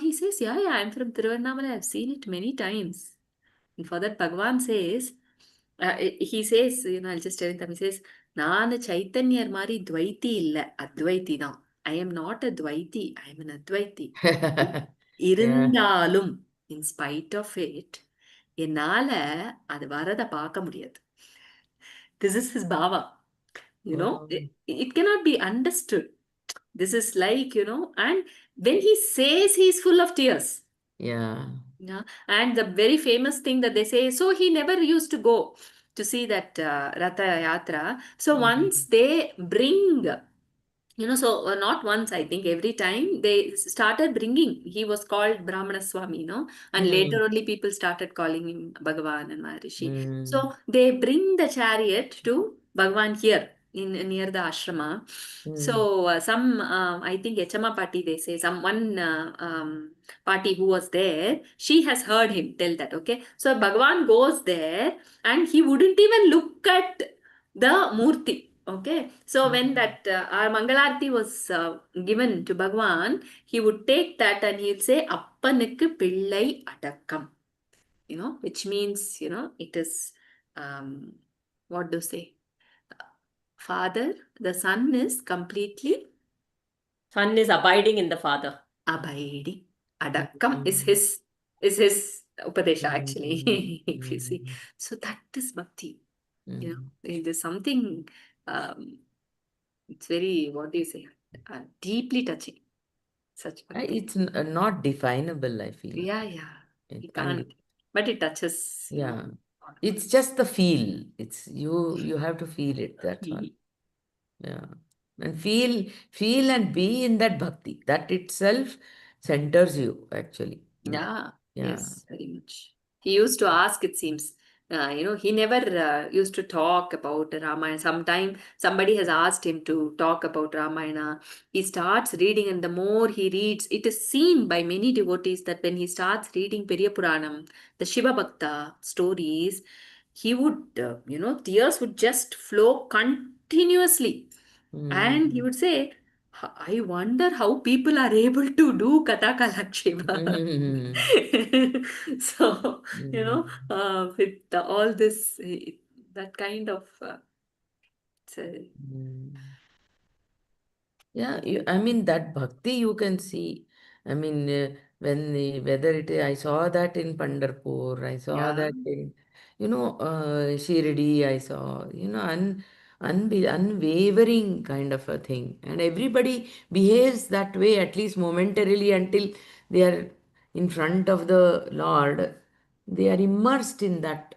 He says, yeah, I'm from Tiruvannamalai. I've seen it many times. And for that, Bhagavan says, he says, I'll just tell him, he says, நான் சைத்தன்யர் மாதிரி துவைத்தி இல்ல அத்வைத்தி தான். I am not a Dvaiti, I am an Advaiti. Yeah. இருந்தாலும் in spite of it என்னால அது வரத பார்க்க முடியாது. This is his bhava. Oh, It cannot be understood. This is like, and when he says he's full of tears. yeah. Yeah. And the very famous thing that they say, so he never used to go to see that Ratha Yatra. So once Mm. they bring, so not once, I think every time they started bringing, he was called Brahmana Swami, and later Mm. only people started calling him Bhagavan and Maharishi. So Mm. they bring the chariot to Bhagavan here in near the ashrama. So Mm. some, I think Echama party, they say, someone party who was there, she has heard him tell that, okay? So Bhagavan goes there and he wouldn't even look at the Murti. Okay, so when Mm. that our Mangalarti was given to Bhagwan, he would take that and he'd say, Appanikku Pillai Adakkam, which means, it is, um, what do you say? Father, the son is completely Son is abiding in the father. abiding. Adakkam Mm. is his Upadesha Mm. actually, if you see. Mm. So that is bhakti. Mm. There's something, it's very, what do you say, deeply touching, such bhakti. It's not definable, I feel. Yeah, yeah, you It can't can't, be. but it touches, Yeah. lot of It's just the feel. It's you have to feel it, that's all. bhakti. Yeah. And feel and be in that bhakti. That itself centers you, actually. Yeah, Yeah. yes, very much. He used to ask, it seems, He never used to talk about Ramayana. Sometime somebody has asked him to talk about Ramayana. He starts reading, and the more he reads, it is seen by many devotees that when he starts reading Periya Puranam, the Shiva Bhakta stories, he would, tears would just flow continuously. And he Mm. would say, I wonder how people are able to do Katha Kalakshepa. So, Mm. with all this, that kind of, Mm. Yeah, I mean that bhakti you can see. I mean, whether I saw that in Pandharpur, I saw yeah, that in, Shirdi, I saw, unwavering kind of a thing. And everybody behaves that way, at least momentarily, until they are in front of the Lord. They are immersed in that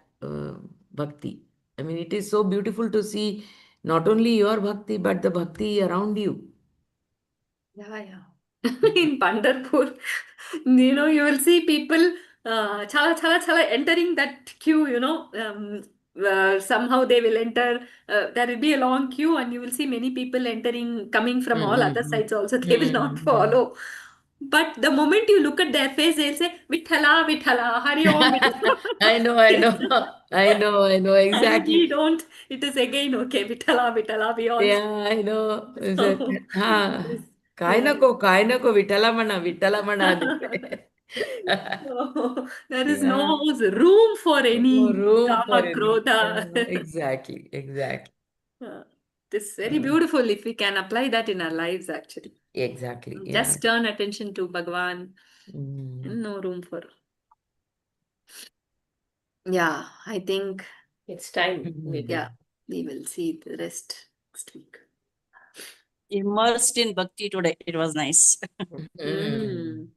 bhakti. I mean, it is so beautiful to see not only your bhakti, but the bhakti around you. yeah. In Pandharpur, you will see people chala chala chala entering that queue, somehow they will enter, there will be a long queue, and you will see many people entering, coming from all other Mm-hmm. sides also, they will not Mm-hmm. follow. But the moment you look at their face, they'll say, Vithala, Vithala, Hari Om, Vithala. I know, I know And we exactly. don't, it is again, okay, Vithala, Vithala, we all. Yeah, I know. Is that, So, it ha, is, yeah. काय नको विठ्ठला म्हणा देते. So, there is no Yeah, room for no any room for Kama any. Yeah, Krodha. exactly, exactly, It is very uh, beautiful if we can apply that in our lives, actually. exactly. Yeah. Just turn attention to Bhagwan. Mm. No room for. Yeah, I think, It's time, maybe. yeah, we will see the rest next week. Immersed in bhakti today. It was nice. Mm.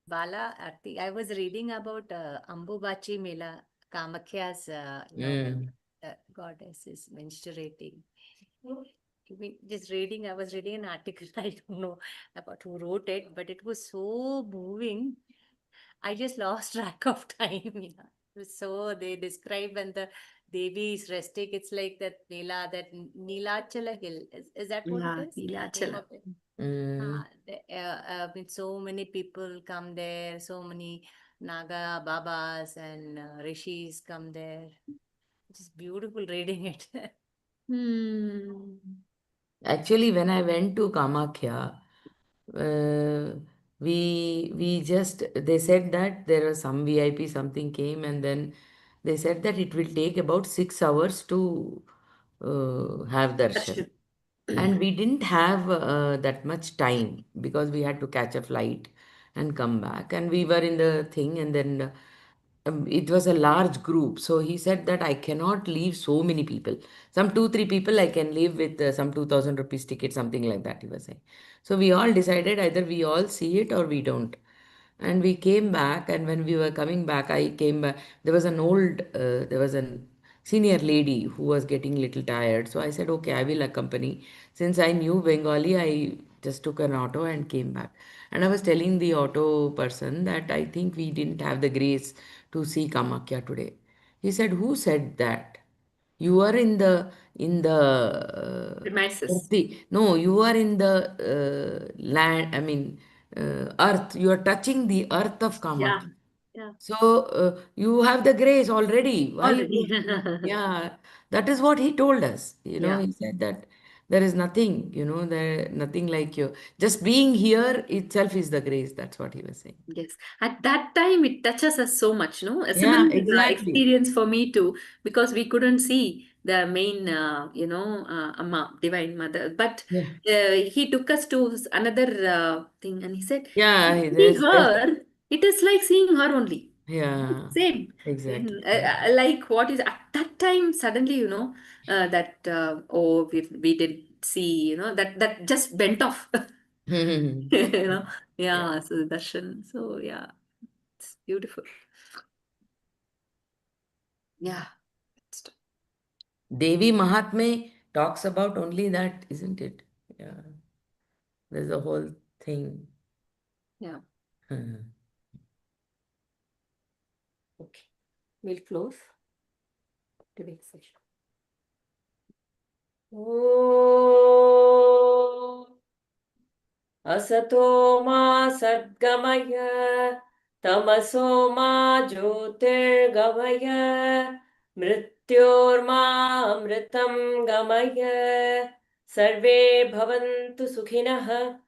Bala, I was reading about Ambubachi Mela, Kamakhya's novel, Mm. goddess is menstruating. I mean, just reading, I was reading an article, I don't know about who wrote it, but it was so moving. I just lost track of time. It was so they describe when the Devi is resting, it's like that Nila, that Nilachala Hill. Is that what it Yeah, is? Name Neelachala. of it? Mm. With so many people come there, so many Naga Babas and Rishis come there. Just beautiful reading it. Hmm. Actually, when I went to Kamakhya, uh, we just they said that there was some VIP something came, and then they said that it will take about 6 hours to have darshan. Darshan. And we didn't have that much time because we had to catch a flight and come back. And we were in the thing, and then it was a large group. So he said that I cannot leave so many people. Some two, three people I can leave with some 2000 rupees ticket, something like that, he was saying. So we all decided either we all see it or we don't. And we came back, and when we were coming back, I came back. There was a senior lady who was getting little tired. So I said, okay, I will accompany. Since I knew Bengali, I just took an auto and came back. And I was telling the auto person that I think we didn't have the grace to see Kamakya today. He said, who said that? You are in the Premises. earthy. No, you are in the land. I mean, earth. You are touching the earth of Yeah, Kamakya. yeah, So you have the grace already. Why you already. don't? Yeah, that is what he told us. Yeah. He said that there is nothing. There nothing like you. Just being here itself is the grace. That's what he was saying. Yes, at that time it touches us so much, no? A Yeah, similar exactly. experience for me too, because we couldn't see the main, Amma, Divine Mother. But Yeah, he took us to another thing, and he said, yeah. "See There's her, it is like seeing her only." yeah, Same. exactly. Like what is at that time, suddenly, that, oh, we did see, that just bent off. you know, Yeah. yeah, so darshan. So, yeah. It's beautiful. Yeah. It's Devi Mahatme talks about only that, isn't it? Yeah, there's a whole thing. Yeah. Mhm. Okay. We'll close today's session. Oh. Asato ma sadgamaya, tamaso ma jyotirgamaya, mrityorma amritam gamaya, sarve bhavantu sukhinah,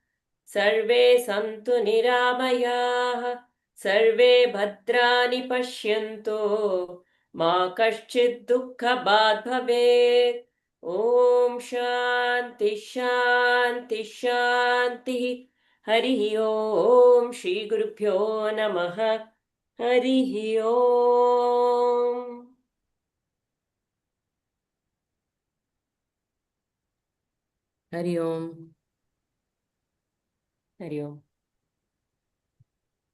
सर्वे सन्तु निरामयाः, सर्वे भद्राणि पश्यन्तु, मा कश्चित् दुःखभाग् भवेत्. ॐ शान्ति शान्ति शान्तिः. हरिः ॐ श्रीगुरुभ्यो नमः. हरिः ॐ. Hari Om. हरि ओम्.